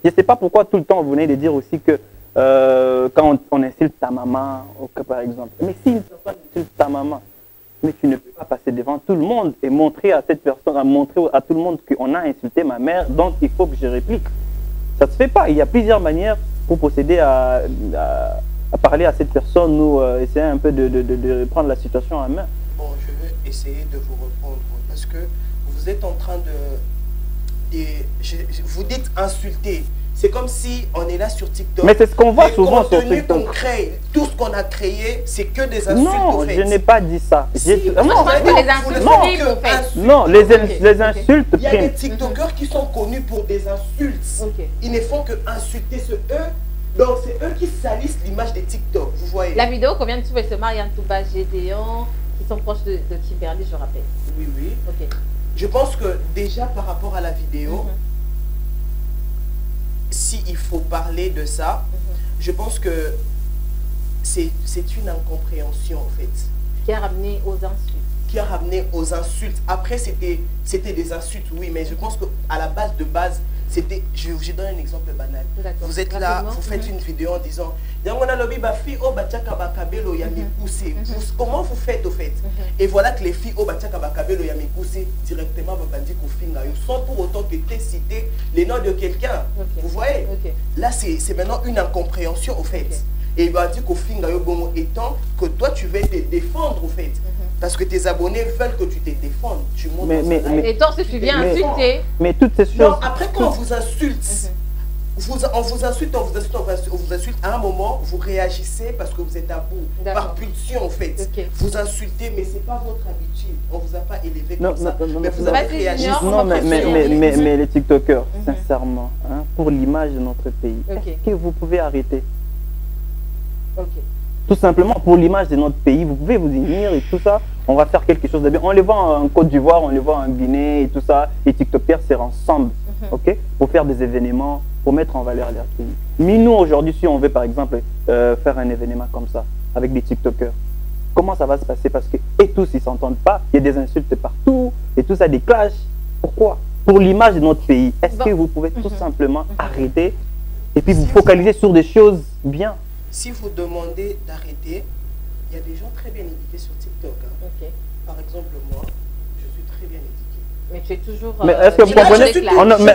Je sais pas pourquoi tout le temps vous venez de dire aussi que quand on insulte ta maman, par exemple. Mais si une personne insulte ta maman, mais tu ne peux pas passer devant tout le monde et montrer à cette personne, montrer à tout le monde qu'on a insulté ma mère, donc il faut que je réplique. Ça ne se fait pas. Il y a plusieurs manières pour procéder à parler à cette personne ou essayer un peu de prendre la situation en main. Bon, je vais essayer de vous répondre parce que vous êtes en train vous dites insulter. C'est comme si on est là sur TikTok. Mais c'est ce qu'on voit souvent sur TikTok. Qu'on crée, tout ce qu'on a créé, c'est que des insultes. Non, je n'ai pas dit ça. Si, les insultes, non, les insultes. Il y a des TikTokers qui sont connus pour des insultes. Ils ne font que insulter eux. Donc c'est eux qui salissent l'image des TikTok. Vous voyez. La vidéo qu'on vient de trouver, c'est Marianne Touba, Gédéon, qui sont proches de Kimberly, je rappelle. Oui, oui. Je pense que déjà par rapport à la vidéo, s'il faut parler de ça, je pense que c'est une incompréhension en fait. Qui a ramené aux insultes. Après, c'était des insultes, oui, mais je pense qu'à la base, c'était, je donne un exemple banal. Vous êtes là, vous faites une vidéo en disant comment vous faites au fait? Et voilà que les filles directement sans pour autant que tu aies cité les noms de quelqu'un. Vous voyez? Là, c'est maintenant une incompréhension au fait. Et il va dire qu'au fingayo bon étant que toi tu veux te défendre au fait. Parce que tes abonnés veulent que tu te défendes. Tu montes et toi, si tu viens insulter. Mais toutes ces choses. Non, après quand on vous insulte, on vous insulte, à un moment, vous réagissez parce que vous êtes à bout, par pulsion en fait. Vous insultez, mais ce n'est pas votre habitude. On ne vous a pas élevé comme ça. Mais vous avez réagi. Non, mais les TikTokers, sincèrement, pour l'image de notre pays, est-ce que vous pouvez arrêter? Tout simplement pour l'image de notre pays, vous pouvez vous unir et tout ça, on va faire quelque chose de bien. On les voit en Côte d'Ivoire, on les voit en Guinée et tout ça, les TikTokers c'est ensemble, pour faire des événements, pour mettre en valeur leur pays. Mais nous aujourd'hui, si on veut par exemple faire un événement comme ça, avec des TikTokers, comment ça va se passer? Parce que et tous ils s'entendent pas, il y a des insultes partout, et tout ça, des clashs. Pourquoi? Pour l'image de notre pays, est-ce que vous pouvez tout simplement arrêter et puis vous focaliser sur des choses bien? Si vous demandez d'arrêter, il y a des gens très bien éduqués sur TikTok. Par exemple, moi, je suis très bien éduqué. Mais tu es toujours... mais est-ce que vous comprenez?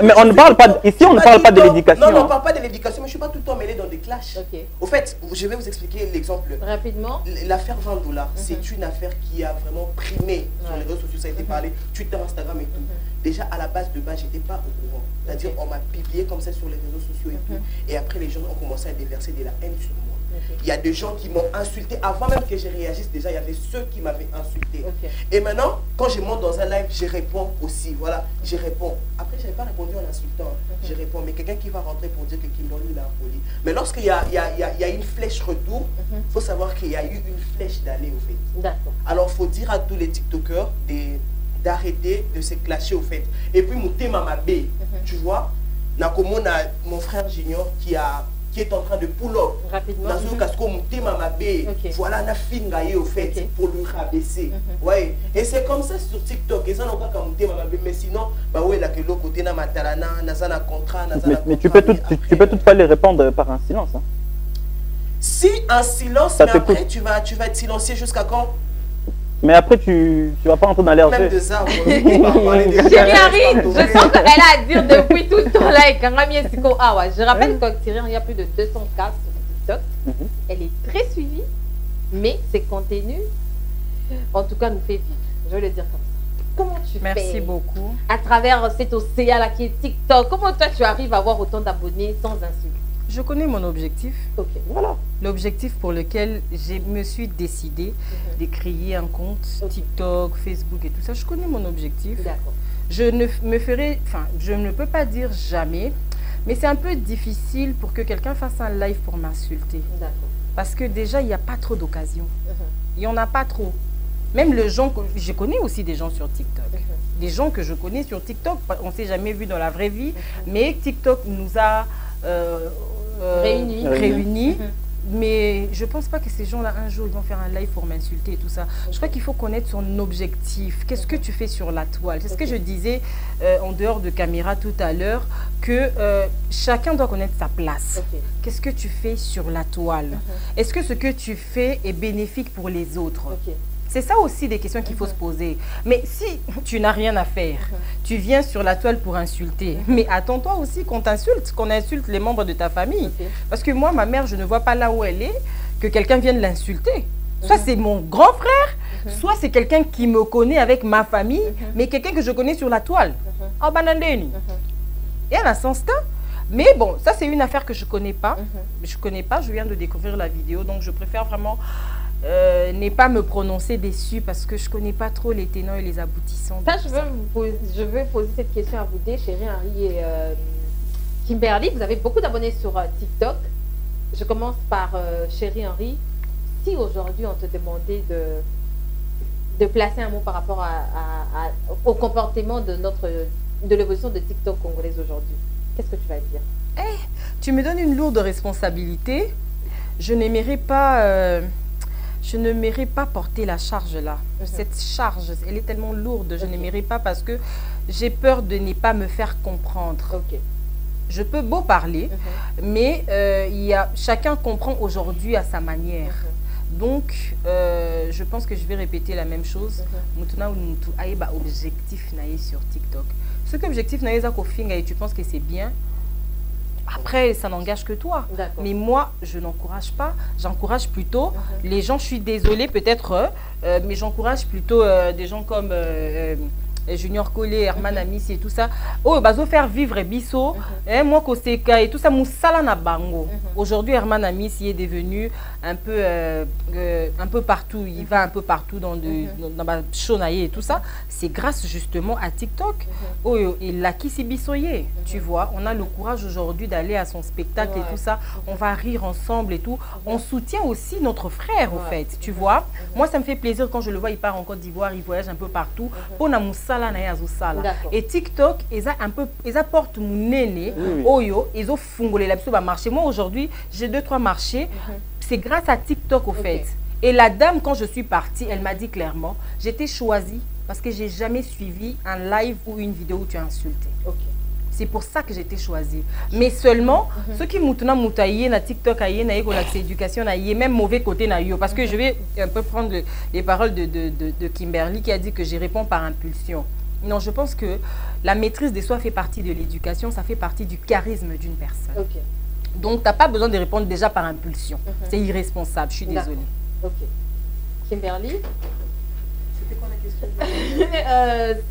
Mais on ne parle pas... Ici, on ne parle pas de l'éducation. Non, on ne parle pas de l'éducation, mais je ne suis pas tout le temps mêlé dans des clashs. Au fait, je vais vous expliquer l'exemple. Rapidement. L'affaire 20 $, c'est une affaire qui a vraiment primé sur les réseaux sociaux. Ça a été parlé, Twitter, Instagram et tout. Déjà, à la base, je n'étais pas au courant. C'est-à-dire, on m'a publié comme ça sur les réseaux sociaux et tout. Et après, les gens ont commencé à déverser de la haine sur moi. Il y a des gens qui m'ont insulté. Avant même que je réagisse, déjà, il y avait ceux qui m'avaient insulté. Et maintenant, quand je monte dans un live, je réponds aussi. Voilà, je réponds. Après, je n'avais pas répondu en insultant. Je réponds. Mais quelqu'un qui va rentrer pour dire que Kimberly, il a impoli. Mais lorsqu'il y a une flèche retour, il faut savoir qu'il y a eu une flèche d'aller, au fait. D'accord. Alors, il faut dire à tous les TikTokers d'arrêter de se clasher, au fait. Et puis, Moutema Mabé, tu vois, mon frère Junior qui est en train de pull-up. Rapidement. Voilà, la fille au fait pour lui rabaisser. Ouais. Et c'est comme ça sur TikTok. Et ça n'a pas comme mais sinon, bah ouais, là que l'autre côté n'a matalana, n'a un contrat, mais tu peux toutefois les répondre par un silence. Hein. Si un silence, mais après tu vas être silencieux jusqu'à quand? Mais après, tu vas pas entrer dans l'air. Même de ça, Chérie Harry, je sens qu'elle a à dire depuis tout le temps là. Je rappelle que Thierry, il y a plus de 200 cas sur TikTok. Elle est très suivie, mais ses contenus, en tout cas, nous fait vivre. Je vais le dire comme ça. Comment tu fais? Merci beaucoup. À travers cet océan là qui est TikTok, comment toi tu arrives à avoir autant d'abonnés sans insulte? Je connais mon objectif. Ok, voilà. L'objectif pour lequel je me suis décidée de créer un compte TikTok, Facebook et tout ça, je connais mon objectif. D'accord. Je ne peux pas dire jamais, mais c'est un peu difficile pour que quelqu'un fasse un live pour m'insulter. D'accord. Parce que déjà, il n'y a pas trop d'occasions. Il n'y en a pas trop. Même les gens, je connais aussi des gens sur TikTok. Des gens que je connais sur TikTok, on ne s'est jamais vu dans la vraie vie, mais TikTok nous a réunis. Mais je ne pense pas que ces gens-là, un jour, ils vont faire un live pour m'insulter et tout ça. Je crois qu'il faut connaître son objectif. Qu'est-ce que tu fais sur la toile? C'est ce que je disais en dehors de caméra tout à l'heure, que chacun doit connaître sa place. Qu'est-ce que tu fais sur la toile? Est-ce que ce que tu fais est bénéfique pour les autres? C'est ça aussi des questions qu'il faut se poser. Mais si tu n'as rien à faire, tu viens sur la toile pour insulter, mais attends-toi aussi qu'on t'insulte, qu'on insulte les membres de ta famille. Parce que moi, ma mère, je ne vois pas là où elle est, que quelqu'un vienne l'insulter. Soit c'est mon grand frère, soit c'est quelqu'un qui me connaît avec ma famille, mais quelqu'un que je connais sur la toile. En banandeni. Et à l'instant, mais bon, ça c'est une affaire que je ne connais pas. Je ne connais pas, je viens de découvrir la vidéo, donc je préfère vraiment... n'est pas me prononcer dessus parce que je ne connais pas trop les tenants et les aboutissants. Ça, je veux poser cette question à vous deux, Chérie Harry et Kimberly. Vous avez beaucoup d'abonnés sur TikTok. Je commence par Chérie Harry. Si aujourd'hui on te demandait de placer un mot par rapport au comportement de l'évolution de TikTok congolaise aujourd'hui, qu'est-ce que tu vas dire? Tu me donnes une lourde responsabilité. Je n'aimerais pas... je ne mérite pas porter la charge là. Cette charge, elle est tellement lourde. Je ne mérite pas parce que j'ai peur de ne pas me faire comprendre. Je peux beau parler, mais chacun comprend aujourd'hui à sa manière. Donc, je pense que je vais répéter la même chose. Maintenant, nous avons un objectif sur TikTok. Ce qu'objectif et tu penses que c'est bien. Après, ça n'engage que toi. Mais moi, je n'encourage pas. J'encourage plutôt les gens, je suis désolée peut-être, mais j'encourage plutôt des gens comme Junior Collé, Herman Amissi et tout ça. Oh, bah, faire vivre Bisso, moi, Koseka et tout ça, Moussala na bango. Aujourd'hui, Herman Amissi est devenu un peu partout. Il va un peu partout dans ma Shonaye et tout ça. C'est grâce justement à TikTok. Oh, et là, qui s'est bissoyé, tu vois. On a le courage aujourd'hui d'aller à son spectacle et tout ça. On va rire ensemble et tout. On soutient aussi notre frère, au fait, tu vois. Moi, ça me fait plaisir quand je le vois, il part en Côte d'Ivoire, il voyage un peu partout. Et TikTok, ils apportent mon nene, Oyo, ils ont fungolé la marché. Moi, aujourd'hui, j'ai 2-3 marchés. C'est grâce à TikTok, au fait. Et la dame, quand je suis partie, elle m'a dit clairement, j'étais choisie parce que j'ai jamais suivi un live ou une vidéo où tu as insulté. C'est pour ça que j'ai été choisie. Mais seulement, ceux qui m'ont moutaillé na TikTok, l'accès éducation, même mauvais côté na yo. Parce que je vais un peu prendre les paroles de Kimberly qui a dit que je réponds par impulsion. Non, je pense que la maîtrise de soi fait partie de l'éducation, ça fait partie du charisme d'une personne. Donc, tu n'as pas besoin de répondre déjà par impulsion. C'est irresponsable, je suis désolée. Kimberly, c'était quoi la question?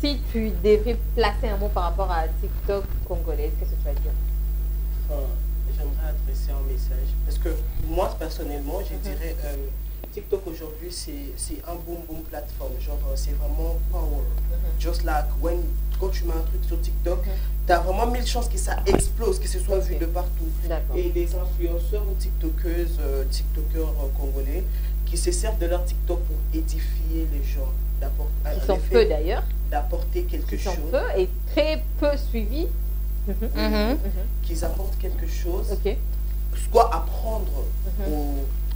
Si tu devais placer un mot par rapport à TikTok congolais, qu'est-ce que tu vas dire? J'aimerais adresser un message. Parce que moi, personnellement, je dirais TikTok aujourd'hui, c'est un boom plateforme. Genre, c'est vraiment power. Just like quand tu mets un truc sur TikTok, tu as vraiment 1000 chances que ça explose, que ce soit vu de partout. Et les influenceurs ou TikTokeuses, TikTokers congolais, qui se servent de leur TikTok pour édifier les gens. Ils sont peu d'ailleurs. D'apporter quelque chose. Ils sont peu et très peu suivis. Qu'ils apportent quelque chose. Soit apprendre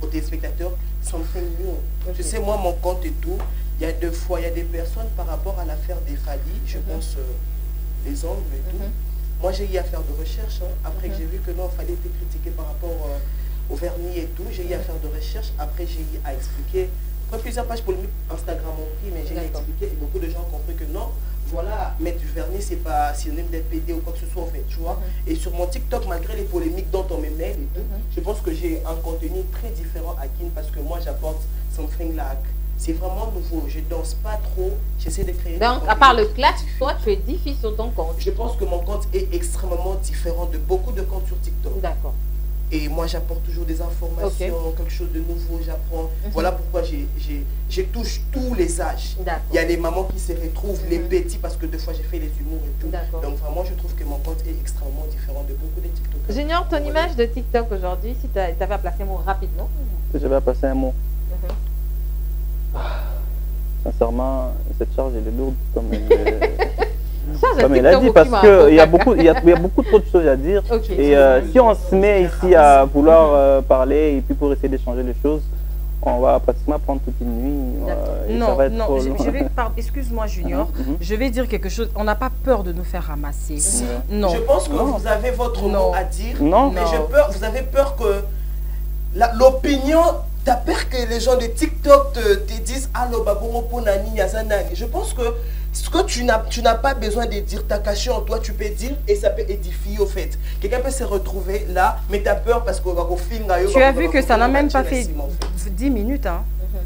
aux téléspectateurs something new. Tu sais, moi, mon compte et tout, il y a des personnes par rapport à l'affaire des Fali, je pense les ongles et tout. Moi, j'ai eu à faire de recherche. Après que j'ai vu que non, il fallait être critiqué par rapport au vernis et tout, j'ai eu à faire de recherche. Après, j'ai eu à expliquer. Après plusieurs pages polémiques, Instagram ont pris, mais j'ai expliqué et beaucoup de gens ont compris que non, voilà, mettre du vernis, c'est pas synonyme d'être pédé ou quoi que ce soit en fait, tu vois. Et sur mon TikTok, malgré les polémiques dont on me mêle et tout, je pense que j'ai un contenu très différent à Kin parce que moi j'apporte something like. C'est vraiment nouveau, je danse pas trop, j'essaie de créer. Donc, à part le clash, toi, tu es difficile sur ton compte. Je pense que mon compte est extrêmement différent de beaucoup de comptes sur TikTok. D'accord. Et moi, j'apporte toujours des informations, quelque chose de nouveau, j'apprends. Voilà pourquoi je touche tous les âges. Il y a les mamans qui se retrouvent, les petits, parce que des fois, j'ai fait les humours et tout. Donc vraiment, je trouve que mon compte est extrêmement différent de beaucoup de TikTokers. Junior, ton image de TikTok aujourd'hui, si tu avais à placer un mot rapidement. Si j'avais à placer un mot. Sincèrement, cette charge, elle est lourde comme elle a dit, parce qu'il y a beaucoup trop de choses à dire. Et si on se met ici à vouloir parler et puis pour essayer d'échanger les choses, on va pratiquement prendre toute une nuit. Non, excuse-moi Junior, je vais dire quelque chose. On n'a pas peur de nous faire ramasser. Non. Je pense que vous avez votre mot à dire, mais vous avez peur que l'opinion... Tu as peur que les gens de TikTok te disent « Allo, baboro ponani, yazanani ». Je pense que ce que tu n'as pas besoin de dire, ta caché en toi, tu peux dire et ça peut édifier au fait. Quelqu'un peut se retrouver là, mais tu as peur parce qu'on va au film. Tu as vu que ça n'a même pas fait 10 minutes. Hein.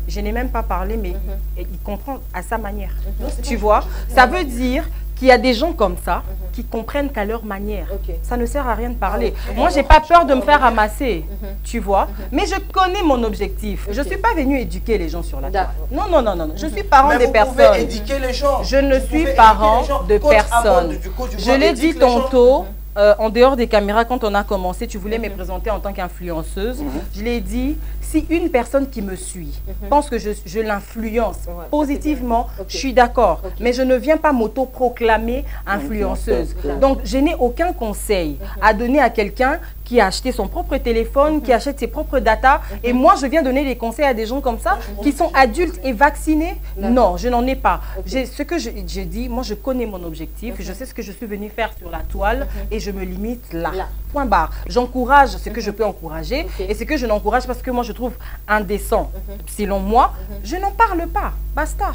Je n'ai même pas parlé, mais il comprend à sa manière. Tu vois, ça veut dire qu'il y a des gens comme ça qui comprennent qu'à leur manière. Ça ne sert à rien de parler. Moi, je n'ai pas peur de me faire ramasser, tu vois. Mais je connais mon objectif. Je ne suis pas venue éduquer les gens sur la toile. Non, non, non, non. Je suis parent des personnes. Éduquer les gens. Je ne suis parent de personne. Je l'ai dit tantôt. En dehors des caméras, quand on a commencé, tu voulais me présenter en tant qu'influenceuse. Je l'ai dit, si une personne qui me suit pense que je l'influence positivement, je suis d'accord. Mais je ne viens pas m'auto-proclamer influenceuse. Donc, je n'ai aucun conseil à donner à quelqu'un qui a acheté son propre téléphone, qui achète ses propres datas. Et moi, je viens donner des conseils à des gens comme ça, qui sont adultes et vaccinés. Non, je n'en ai pas. Ce que j'ai dit, moi, je connais mon objectif. Je sais ce que je suis venue faire sur la toile et je me limite là. Point barre. J'encourage ce que je peux encourager et ce que je n'encourage parce que moi, je trouve indécent. Selon moi, je n'en parle pas. Basta.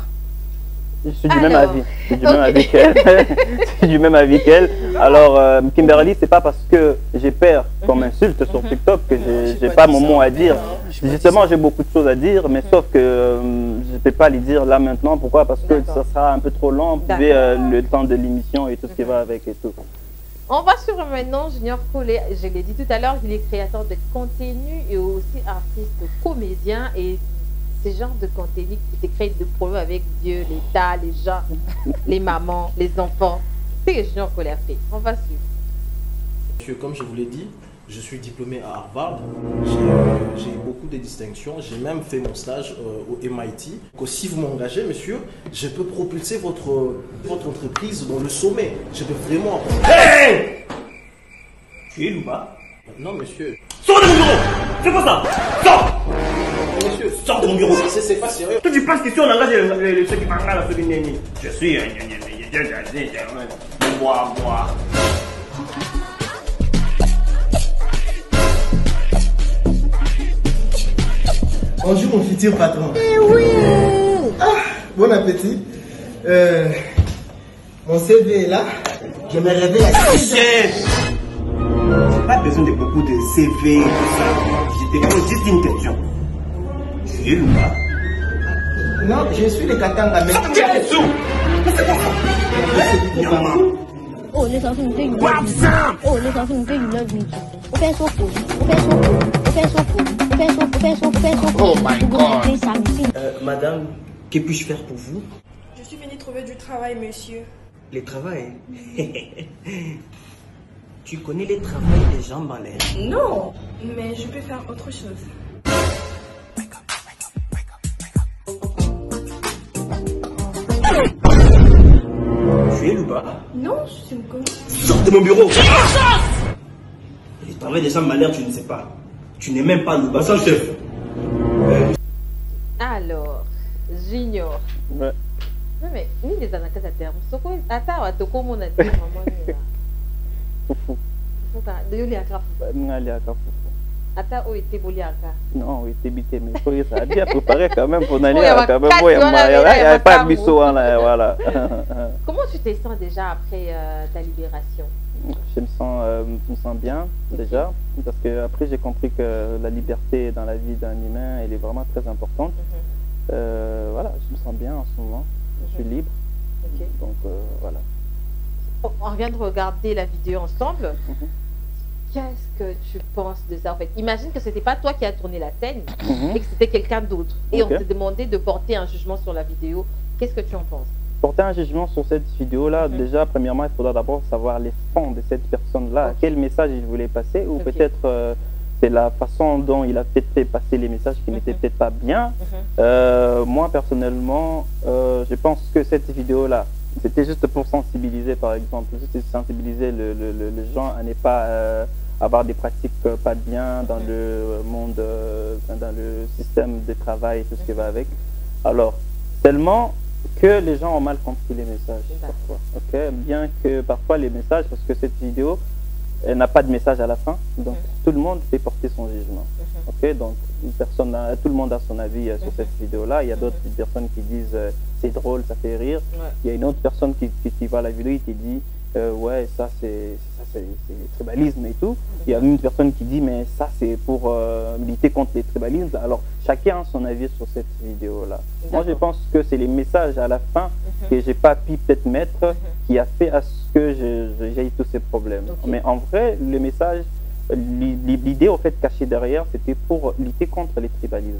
Je suis du même avis. Je suis du même avis qu'elle. Je suis du même avis qu'elle. Alors, Kimberly, c'est pas parce que j'ai peur qu'on m'insulte sur TikTok que j'ai pas mon mot à dire. Justement, j'ai beaucoup de choses à dire, mais sauf que je ne peux pas les dire là maintenant. Pourquoi? Parce que ça sera un peu trop long. Vous avez le temps de l'émission et tout ce qui va avec et tout. On va sur maintenant Junior Collet. Je l'ai dit tout à l'heure, il est créateur de contenu et aussi artiste comédien. Et ce genre de contenu qui se crée de problèmes avec Dieu, l'État, les gens, les mamans, les enfants. C'est ce que Junior Collet a fait. On va suivre. Monsieur, comme je vous l'ai dit, je suis diplômé à Harvard. J'ai beaucoup de distinctions. J'ai même fait mon stage au MIT. Donc, si vous m'engagez, monsieur, je peux propulser votre entreprise dans le sommet. Je peux vraiment... Hey! Tu es Louba? Non, monsieur. Sors de mon bureau! C'est quoi ça? Sors! Monsieur, sors de mon bureau! C'est pas sérieux. Toi, tu penses que si on engage ceux qui parlent là, ceux qui nient, je suis... Moi. Bonjour mon futur patron. Eh oui. Bon appétit. Mon CV est là. Je me réveille à 6 heures. J'ai pas besoin de beaucoup de CV, tout ça. Je te pose juste une question. Tu es Louba? Non, je suis le Katanga. Mais c'est bon. Oh, les enfants, you love me. Oh, les enfants, you love me. Au fait, so cool. Oh my God. Madame, que puis-je faire pour vous? Je suis venue trouver du travail, monsieur. Le travail? Tu connais le travail des gens malades? Non, mais je peux faire autre chose. Tu es Louba? Non, je suis une conne. Sors de mon bureau! Le travail des gens malades, tu ne sais pas. Tu n'es même pas Louba, ça chef. Alors, Junior. Ouais. Non mais, ni les anakas à terme. Soko, attends, à toko mon a dit maman ni là. Fufu. Fufu ka, de yoli aka fufu. Ngali aka fufu. Attends, où était boli aka? Non, oui, t'es bité, mais faut ça a bien préparé quand même pour aller quand même. Il y a pas de biseau là, voilà. Comment tu te sens déjà après ta libération? Je me sens bien déjà, parce que après j'ai compris que la liberté dans la vie d'un humain, elle est vraiment très importante. Voilà, je me sens bien en ce moment, je suis libre. Donc voilà. On vient de regarder la vidéo ensemble. Qu'est-ce que tu penses de ça en fait? Imagine que c'était pas toi qui as tourné la scène et que c'était quelqu'un d'autre. Et on te demandait de porter un jugement sur la vidéo. Qu'est-ce que tu en penses? Porter un jugement sur cette vidéo-là, déjà, premièrement, il faudra d'abord savoir les fonds de cette personne-là. Quel message il voulait passer, ou peut-être c'est la façon dont il a peut-être fait passer les messages qui n'étaient peut-être pas bien. Moi, personnellement, je pense que cette vidéo-là, c'était juste pour sensibiliser, par exemple, juste sensibiliser les gens à ne pas avoir des pratiques pas bien dans le monde, dans le système de travail et tout ce qui va avec. Alors, seulement que les gens ont mal compris les messages parfois. Bien que parfois les messages, parce que cette vidéo, elle n'a pas de message à la fin, donc tout le monde peut porter son jugement. Donc tout le monde a son avis sur cette vidéo-là. Il y a d'autres personnes qui disent c'est drôle, ça fait rire. Il y a une autre personne qui voit la vidéo et qui dit ouais, ça c'est le tribalisme et tout. Il y a une personne qui dit mais ça c'est pour lutter contre les tribalismes. Alors chacun a son avis sur cette vidéo-là. Moi je pense que c'est les messages à la fin que j'ai pas pu peut-être mettre qui a fait à ce que j'ai eu tous ces problèmes. Mais en vrai, le message, l'idée au fait cachée derrière, c'était pour lutter contre les tribalismes.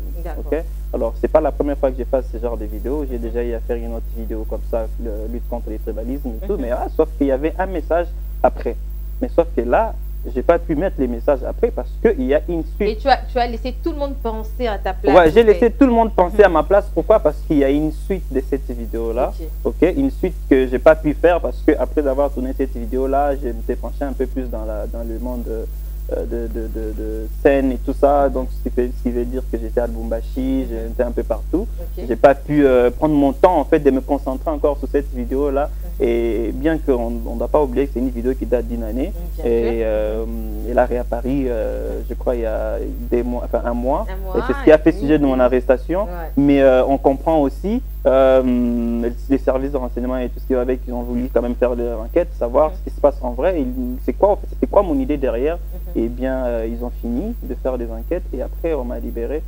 Alors c'est pas la première fois que je fasse ce genre de vidéo. J'ai déjà eu à faire une autre vidéo comme ça, lutte contre les tribalismes et tout. Mais sauf qu'il y avait un message après. Mais sauf que là, j'ai pas pu mettre les messages après parce qu'il y a une suite. Et tu as laissé tout le monde penser à ta place. Ouais, j'ai laissé tout le monde penser à ma place. Pourquoi? Parce qu'il y a une suite de cette vidéo-là. Une suite que j'ai pas pu faire parce que après avoir tourné cette vidéo-là, je me suis penché un peu plus dans le monde de scène et tout ça. Donc ce qui veut dire que j'étais à Lubumbashi, j'étais un peu partout. J'ai pas pu prendre mon temps en fait de me concentrer encore sur cette vidéo-là. Et bien qu'on ne doit pas oublier que c'est une vidéo qui date d'une année, et elle a réapparu, je crois, il y a un mois. Et c'est ce qui a fait sujet de mon arrestation. Mais on comprend aussi, les services de renseignement et tout ce qui va avec, ils ont voulu quand même faire leur enquête, savoir ce qui se passe en vrai. C'était quoi mon idée derrière. Et bien, ils ont fini de faire des enquêtes et après, on m'a libéré.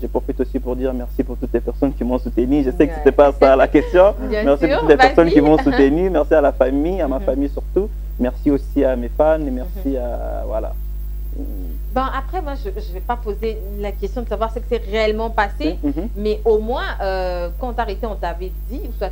Je profite aussi pour dire merci pour toutes les personnes qui m'ont soutenu. Je sais que c'était pas ça la question. Merci pour toutes les personnes qui m'ont soutenu. Merci à la famille, à ma famille surtout. Merci aussi à mes fans et merci à voilà. Bon, après, moi, je ne vais pas poser la question de savoir ce que c'est réellement passé, mais au moins, quand on t'a arrêté, on t'avait dit, ou soit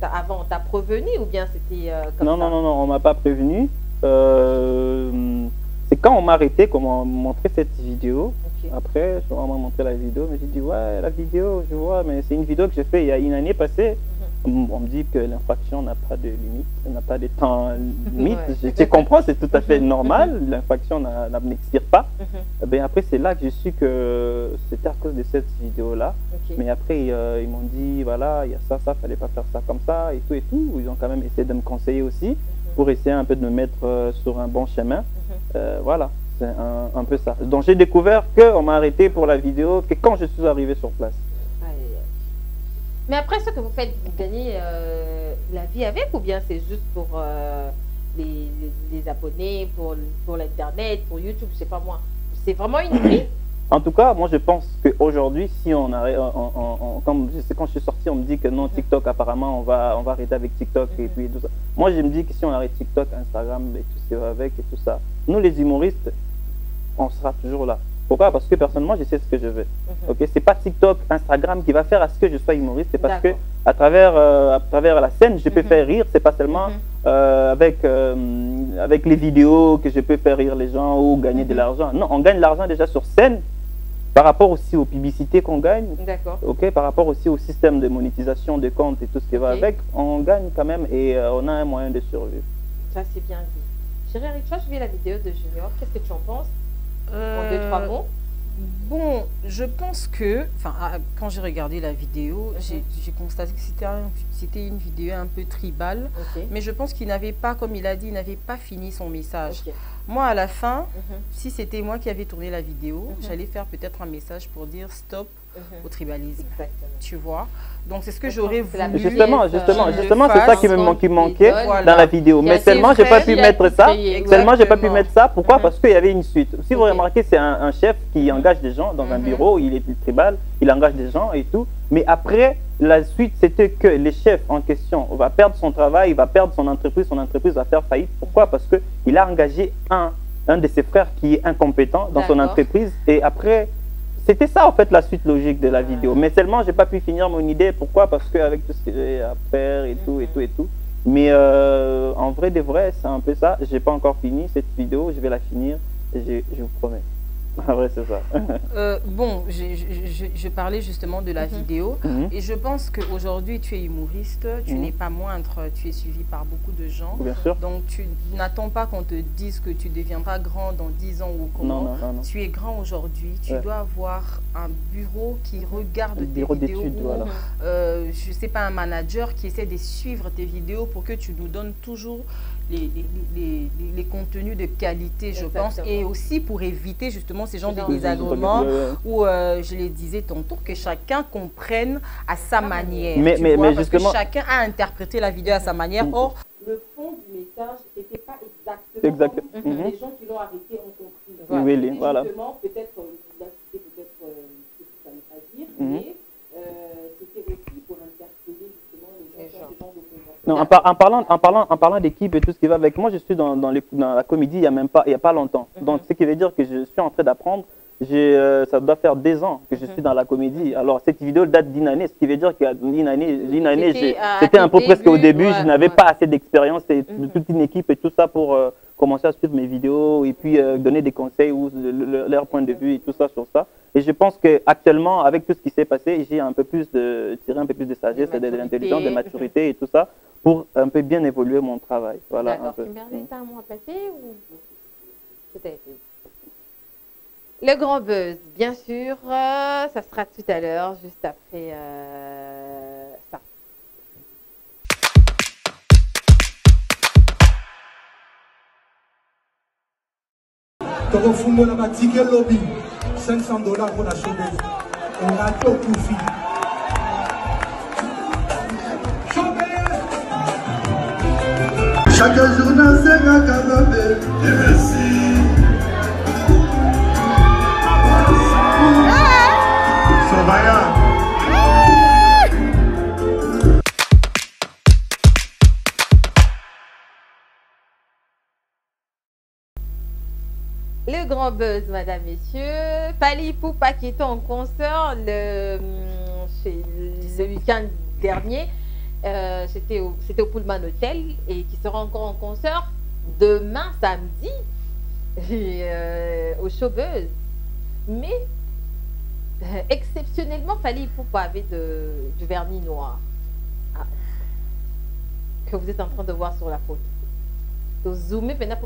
avant, on t'a prévenu, ou bien c'était comme ça? Non, on m'a pas prévenu. C'est quand on m'a arrêté qu'on m'a montré cette vidéo. Après, on m'a montré la vidéo, mais j'ai dit ouais, la vidéo, je vois, mais c'est une vidéo que j'ai fait il y a une année passée. On me dit que l'infraction n'a pas de limite, n'a pas de temps limite. Je comprends, c'est tout à fait normal. L'infraction n'expire pas. Ben après, c'est là que j'ai su que c'était à cause de cette vidéo-là. Mais après, ils m'ont dit voilà, il y a ça, fallait pas faire ça comme ça et tout et tout. Ils ont quand même essayé de me conseiller aussi pour essayer un peu de me mettre sur un bon chemin. Voilà. C'est un peu ça. Donc j'ai découvert qu'on m'a arrêté pour la vidéo que quand je suis arrivé sur place. Mais après, ce que vous faites, vous gagnez la vie avec, ou bien c'est juste pour les abonnés, pour l'internet, pour YouTube, je sais pas moi. C'est vraiment une vie. En tout cas, moi je pense qu'aujourd'hui, si on arrête, comme je sais, quand je suis sorti, on me dit que non, TikTok apparemment on va arrêter avec TikTok et puis tout ça. Moi je me dis que si on arrête TikTok, Instagram et tout ce qui va avec et tout ça, nous les humoristes, on sera toujours là. Pourquoi? Parce que personnellement, je sais ce que je veux. Ok, c'est pas TikTok, Instagram qui va faire à ce que je sois humoriste. C'est parce que à travers la scène, je peux faire rire. C'est pas seulement avec les vidéos que je peux faire rire les gens ou gagner de l'argent. Non, on gagne de l'argent déjà sur scène. Par rapport aussi aux publicités qu'on gagne, par rapport aussi au système de monétisation de comptes et tout ce qui va avec, on gagne quand même et on a un moyen de survivre. Ça, c'est bien dit. Chérie, avec toi, je vis la vidéo de Junior. Qu'est-ce que tu en penses? En 2-3 mots. Bon, je pense que, quand j'ai regardé la vidéo, j'ai constaté que c'était une vidéo un peu tribale, mais je pense qu'il n'avait pas, comme il a dit, il n'avait pas fini son message. Moi, à la fin, si c'était moi qui avais tourné la vidéo, j'allais faire peut-être un message pour dire stop au tribalisme. Tu vois? Donc, c'est ce que j'aurais voulu. Justement, c'est ça qui manquait dans la vidéo. Mais seulement, je n'ai pas pu mettre ça. Seulement, j'ai pas pu mettre ça. Pourquoi? Parce qu'il y avait une suite. Si vous remarquez, c'est un chef qui engage des gens dans un bureau, il est tribal, il engage des gens et tout. Mais après, la suite, c'était que les chefs en question va perdre son travail, il va perdre son entreprise va faire faillite. Pourquoi? Parce qu'il a engagé un de ses frères qui est incompétent dans son entreprise. Et après, c'était ça en fait la suite logique de la vidéo. Mais seulement, j'ai pas pu finir mon idée. Pourquoi? Parce qu'avec tout ce que j'ai à faire et tout. Mais en vrai de vrai, c'est un peu ça. J'ai pas encore fini cette vidéo, je vais la finir et je vous promets. En vrai, c'est ça. Bon, je parlais justement de la vidéo et je pense qu'aujourd'hui, tu es humoriste, tu n'es pas moindre, tu es suivi par beaucoup de gens. Bien sûr. Donc, tu n'attends pas qu'on te dise que tu deviendras grand dans 10 ans ou comment. Non. Tu es grand aujourd'hui, tu dois avoir un bureau qui regarde tes vidéos. Voilà. Je ne sais pas, un manager qui essaie de suivre tes vidéos pour que tu nous donnes toujours les contenus de qualité, je pense, et aussi pour éviter justement ces genres de désagréments où, je le disais tantôt, que chacun comprenne à sa manière. Mais parce justement, que chacun a interprété la vidéo à sa manière. Or, le fond du message n'était pas exactement comme les gens qui l'ont arrêté ont compris. Oui, voilà. Justement, peut-être, là, c'était peut-être ce que ça ne veut pas dire, mais c'était aussi pour interpeller justement les gens qui ont ce genre de comportement. Non, en parlant d'équipe et tout ce qui va avec, moi je suis dans la comédie il y a pas longtemps. Donc ce qui veut dire que je suis en train d'apprendre. Ça doit faire 2 ans que je suis dans la comédie. Alors cette vidéo date d'1 année, ce qui veut dire qu'il y a une année, c'était un peu presque au début, je n'avais pas assez d'expérience et toute une équipe et tout ça pour commencer à suivre mes vidéos et puis donner des conseils ou leur point de vue et tout ça sur ça. Et je pense qu'actuellement, avec tout ce qui s'est passé, j'ai tiré un peu plus de sagesse, de l'intelligence, de maturité et tout ça pour un peu bien évoluer mon travail. Voilà. D'accord. Kimberly, tu as un mot à passer ou peut-être? Le grand buzz, bien sûr, ça sera tout à l'heure, juste après ça. Tokofundo na batike lobby, $500 pour la chômeuse. On a tout profit. Chaque journée, c'est ma canapé. Merci. Le grand buzz, madame, messieurs. Fally Ipupa qui était en concert le week-end dernier. C'était au Pullman Hotel et qui sera encore en concert demain, samedi, au Showbuzz. Mais exceptionnellement, Fally Ipupa avait du vernis noir que vous êtes en train de voir sur la photo. Donc, zoomer, vous avez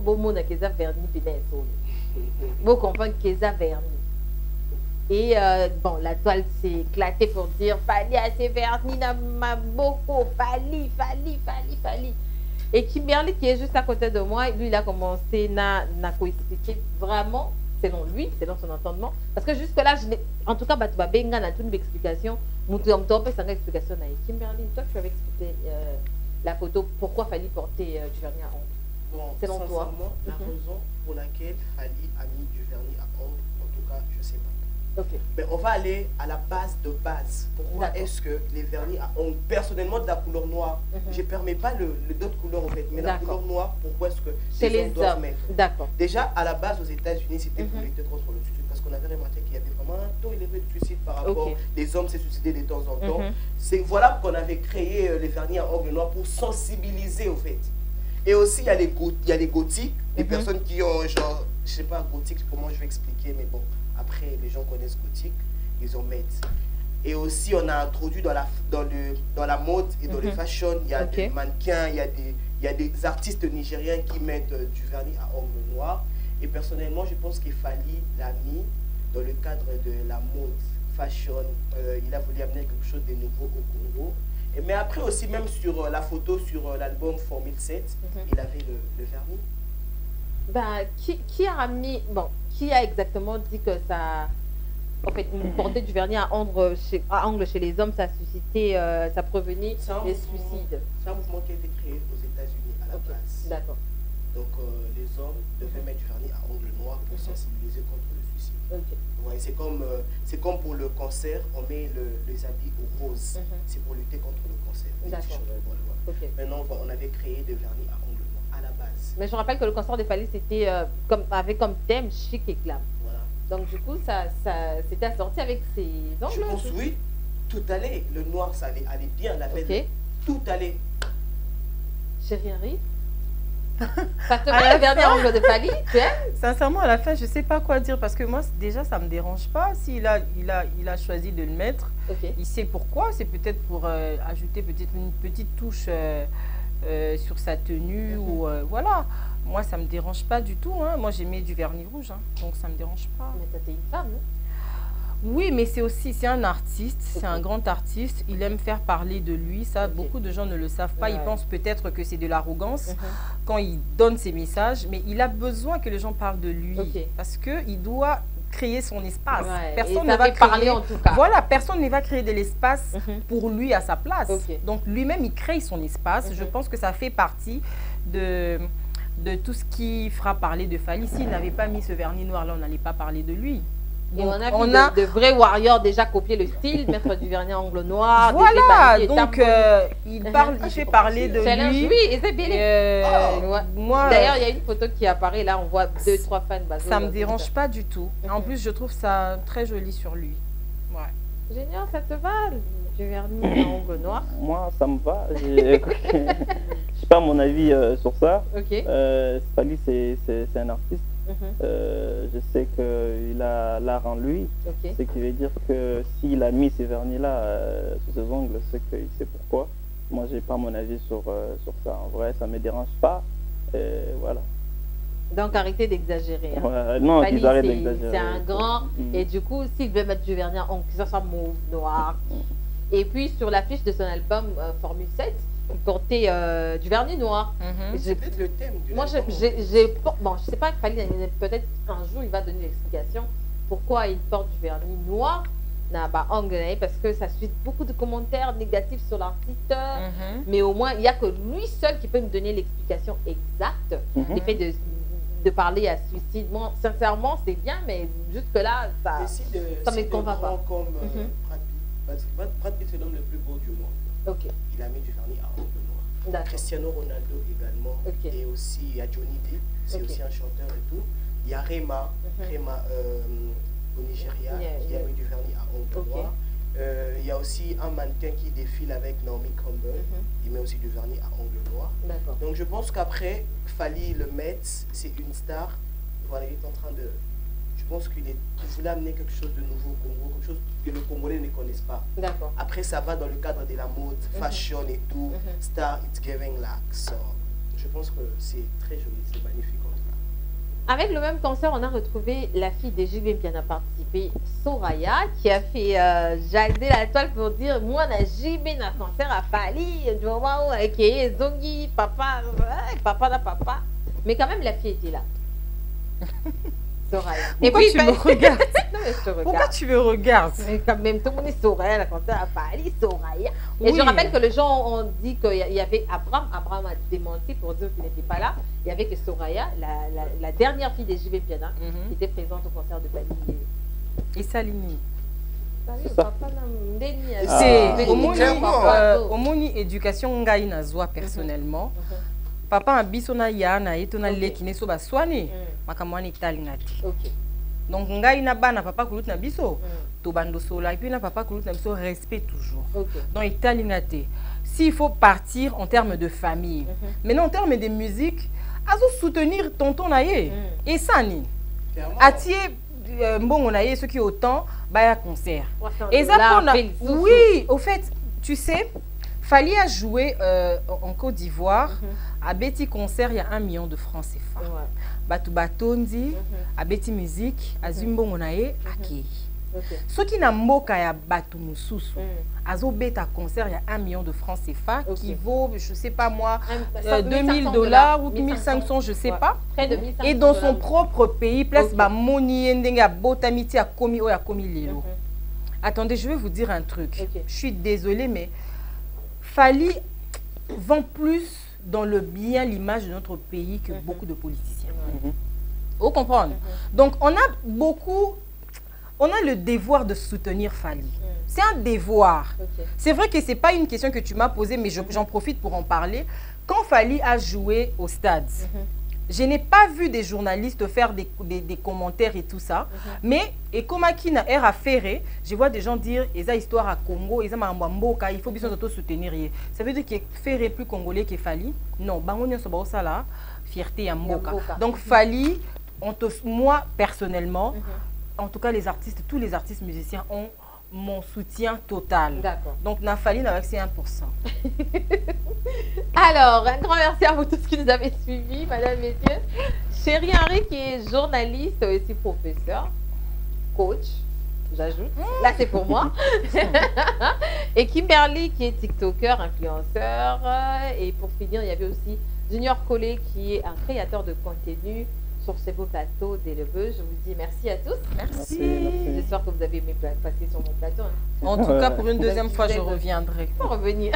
vernis. Vous comprenez qu'ils ont vernis. Et bon, la toile s'est éclatée pour dire Fally assez vernis, m'a beaucoup, Fally. Et Kimberly, qui est juste à côté de moi, lui, il a commencé à expliquer vraiment, selon lui, selon son entendement. Parce que jusque-là, en tout cas, tu vas bien dans toute l'explication. Kimberly, toi, tu avais expliqué la photo, pourquoi Fally porter du vernis à ongles. Bon, selon toi, la raison pour laquelle Fally a mis du vernis à ongles, en tout cas, je ne sais pas. Ok. Mais on va aller à la base de base. Pourquoi est-ce que les vernis à ongles, personnellement de la couleur noire, je ne permets pas d'autres couleurs en fait, mais la couleur noire, pourquoi est-ce que les hommes doivent mettre? D'accord. Déjà, à la base, aux États-Unis, c'était pour lutter contre le suicide, parce qu'on avait remarqué qu'il y avait vraiment un taux élevé de suicide par rapport les hommes se suicidaient de temps en temps. C'est voilà qu'on avait créé les vernis à ongles noirs pour sensibiliser au fait. Et aussi, il y a les gothiques, les personnes qui ont genre, je sais pas, gothique, comment je vais expliquer, mais bon, après, les gens connaissent gothique, ils en mettent. Et aussi, on a introduit dans la mode et dans les fashion, il y a des mannequins, il y a des artistes nigériens qui mettent du vernis à ongles noirs. Et personnellement, je pense que Fally l'a mis dans le cadre de la mode, fashion. Il a voulu amener quelque chose de nouveau au Congo. Mais après aussi, même sur la photo, sur l'album Formule 7, il avait le vernis. Ben, qui a exactement dit que ça... En fait, porter du vernis à ongles chez les hommes, ça a suscité, ça prévenait les suicides. C'est un mouvement qui a été créé aux États-Unis à la base. D'accord. Donc, les hommes devaient mettre du vernis à ongles noirs pour sensibiliser contre le suicide. Ouais, c'est comme pour le cancer, on met les habits au rose. C'est pour lutter contre le cancer. Maintenant, on avait créé des vernis à ongles noirs à la base. Mais je rappelle que le concert de Fally, c'était avait comme thème chic et glam. Voilà. Donc du coup, c'était assorti avec ces angles. Je pense oui, tout allait. Le noir, ça allait bien. La belle, tout allait. Chérie Henry, ça te va le vernis à ongles de Fally? Sincèrement, à la fin, je ne sais pas quoi dire parce que moi, déjà, ça ne me dérange pas. S'il a choisi de le mettre, il sait pourquoi. C'est peut-être pour ajouter peut-être une petite touche sur sa tenue ou voilà. Moi, ça ne me dérange pas du tout. Hein. Moi, j'ai mis du vernis rouge, hein, donc ça ne me dérange pas. Mais toi, t'es une femme, non? Oui, mais c'est un artiste, c'est un grand artiste. Il aime faire parler de lui. Ça, beaucoup de gens ne le savent pas. Ils pensent peut-être que c'est de l'arrogance quand il donne ses messages. Mais il a besoin que les gens parlent de lui parce qu'il doit créer son espace. Personne ne va créer, en tout cas. Voilà, personne ne va créer de l'espace pour lui à sa place. Donc, lui-même, il crée son espace. Je pense que ça fait partie de tout ce qui fera parler de Fally. S'il n'avait pas mis ce vernis noir-là, on n'allait pas parler de lui. Et on a vu de vrais warriors déjà copier le style, mettre du vernis à ongles noirs. Voilà, donc il fait parler de lui. Oui, et c'est bien. D'ailleurs, il y a une photo qui apparaît, là on voit 2-3 fans. Ça ne me dérange pas du tout. En plus, je trouve ça très joli sur lui. Génial, ça te va, du vernis à ongles noirs? Moi, ça me va. Je sais pas mon avis sur ça. Fally, c'est un artiste. Je sais qu'il a l'art en lui, ce qui veut dire que s'il a mis ces vernis-là sur ses ongles, c'est qu'il sait pourquoi. Moi, j'ai pas mon avis sur ça. En vrai, ça me dérange pas. Voilà. Donc, arrêtez d'exagérer. Hein. Non, qu'ils arrêtent d'exagérer. C'est un grand. Et du coup, s'il veut mettre du vernis à ongles, que ça soit mauve, noir. Et puis, sur l'affiche de son album Formule 7, il portait du vernis noir. C'est peut-être le thème. Moi, je sais pas, peut-être un jour il va donner l'explication pourquoi il porte du vernis noir anglais, parce que ça suscite beaucoup de commentaires négatifs sur l'artiste. Mais au moins, il n'y a que lui seul qui peut me donner l'explication exacte. L'effet de parler à suicide. Moi, sincèrement, c'est bien, mais jusque-là, ça ne me convainc pas. Comme Brad Pitt, c'est l'homme le plus beau du monde. Il a mis du vernis à ongles noirs. Cristiano Ronaldo également. Et aussi, il y a Johnny Depp, c'est aussi un chanteur et tout. Il y a Rema au Nigeria, qui a mis du vernis à ongles noirs. Il y a aussi un mannequin qui défile avec Naomi Campbell. Il met aussi du vernis à ongles noirs. Donc je pense qu'après, Fally le Met, c'est une star. Voilà, il est en train de... Je pense qu'il voulait amener quelque chose de nouveau au Congo, quelque chose que les Congolais ne connaissent pas. Après, ça va dans le cadre de la mode, fashion et tout. Star, it's giving like. So, je pense que c'est très joli, c'est magnifique comme ça. Avec le même concert, on a retrouvé la fille de JB qui en a participé, Soraya, qui a fait jaser la toile pour dire moi, on a JB dans le concert à Fally, du moment où avec Zongi, papa, papa. Mais quand même, la fille était là. Soraya. Pourquoi tu me regardes? Non, mais je te regarde. Pourquoi tu me regardes? Mais quand même, tout le monde est Soraya, la concert à Fally, Soraya. Et je rappelle que les gens ont dit qu'il y avait Abraham. Abraham a démenti pour dire qu'il n'était pas là. Il y avait que Soraya, la dernière fille des JB Piana, qui était présente au concert de Fally. Et Salini. C'est au moni éducation ngai na zwa personnellement. Papa abiso na ya na etona lekine so ba swani makamwani talingati. Donc ngai na bana papa kulut na biso to bando sola et puis na papa kulut na biso respect toujours. Donc italingate. S'il faut partir en termes de famille, maintenant en termes de musique, azo soutenir tonton naye et sani. Atie mbongo naye ceux qui autant baya concert. Et ça oui, au fait, tu sais, Fally a joué en Côte d'Ivoire à Betty Concert, il y a 1 million de francs CFA. Batu Batondi, à Betty Musique, à Zimbongo naye, akei. Ceux qui n'ont pas ya Batu Mususu, Azo Beta Concert, il y a 1 million de francs CFA qui vaut, je ne sais pas moi, $2000 ou 1500, je ne sais pas. Et dans son propre pays, place Moni Ndenga Botamiti a commis ou a commis Lelo. Attendez, je vais vous dire un truc. Je suis désolée, mais Fally vend plus dans le bien l'image de notre pays que beaucoup de politiciens. Vous comprenez? Donc, on a le devoir de soutenir Fally. C'est un devoir. C'est vrai que ce n'est pas une question que tu m'as posée, mais j'en profite pour en parler. Quand Fally a joué au stade, je n'ai pas vu des journalistes faire des commentaires et tout ça. Mais, et comme Akina a ferré, je vois des gens dire « Eza histoire à Congo, Eza Mboka, il faut bien soutenir. » Ça veut dire que Ferré plus congolais que Fally? Non, Bangonien Sobaosa là, fierté à Mboka. Donc Fally, moi personnellement, en tout cas les artistes, tous les artistes musiciens ont mon soutien total. Donc na Fally n'a que 1%. Alors, un grand merci à vous tous qui nous avez suivis, madame, messieurs. Chéri Henry qui est journaliste et aussi professeur, coach, j'ajoute. Là, c'est pour moi. Et Kimberly qui est TikToker, influenceur. Et pour finir, il y avait aussi Junior Collet qui est un créateur de contenu sur ces beaux plateaux d'élevage. Je vous dis merci à tous. Merci. J'espère que vous avez aimé passer sur mon plateau. En tout cas, pour une deuxième fois, je reviendrai. Pour revenir.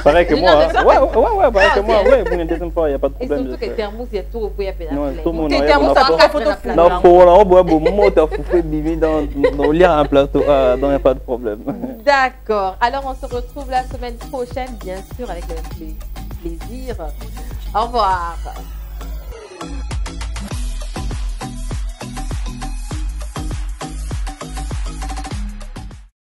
Pareil que moi. Ouais, pareil que moi. Ouais, pour une deuxième fois, il n'y a pas de problème. Et surtout que Thermos, il y a tout au bout, il y a pénal. Non, tout le monde. Thermos, ça va photo fou. Non, pour on boit beaucoup, moi, tu as fouffé Bibi dans lire un plateau. Donc, il n'y a pas de problème. D'accord. Alors, on se retrouve la semaine prochaine, bien sûr, avec le même plaisir. Au revoir.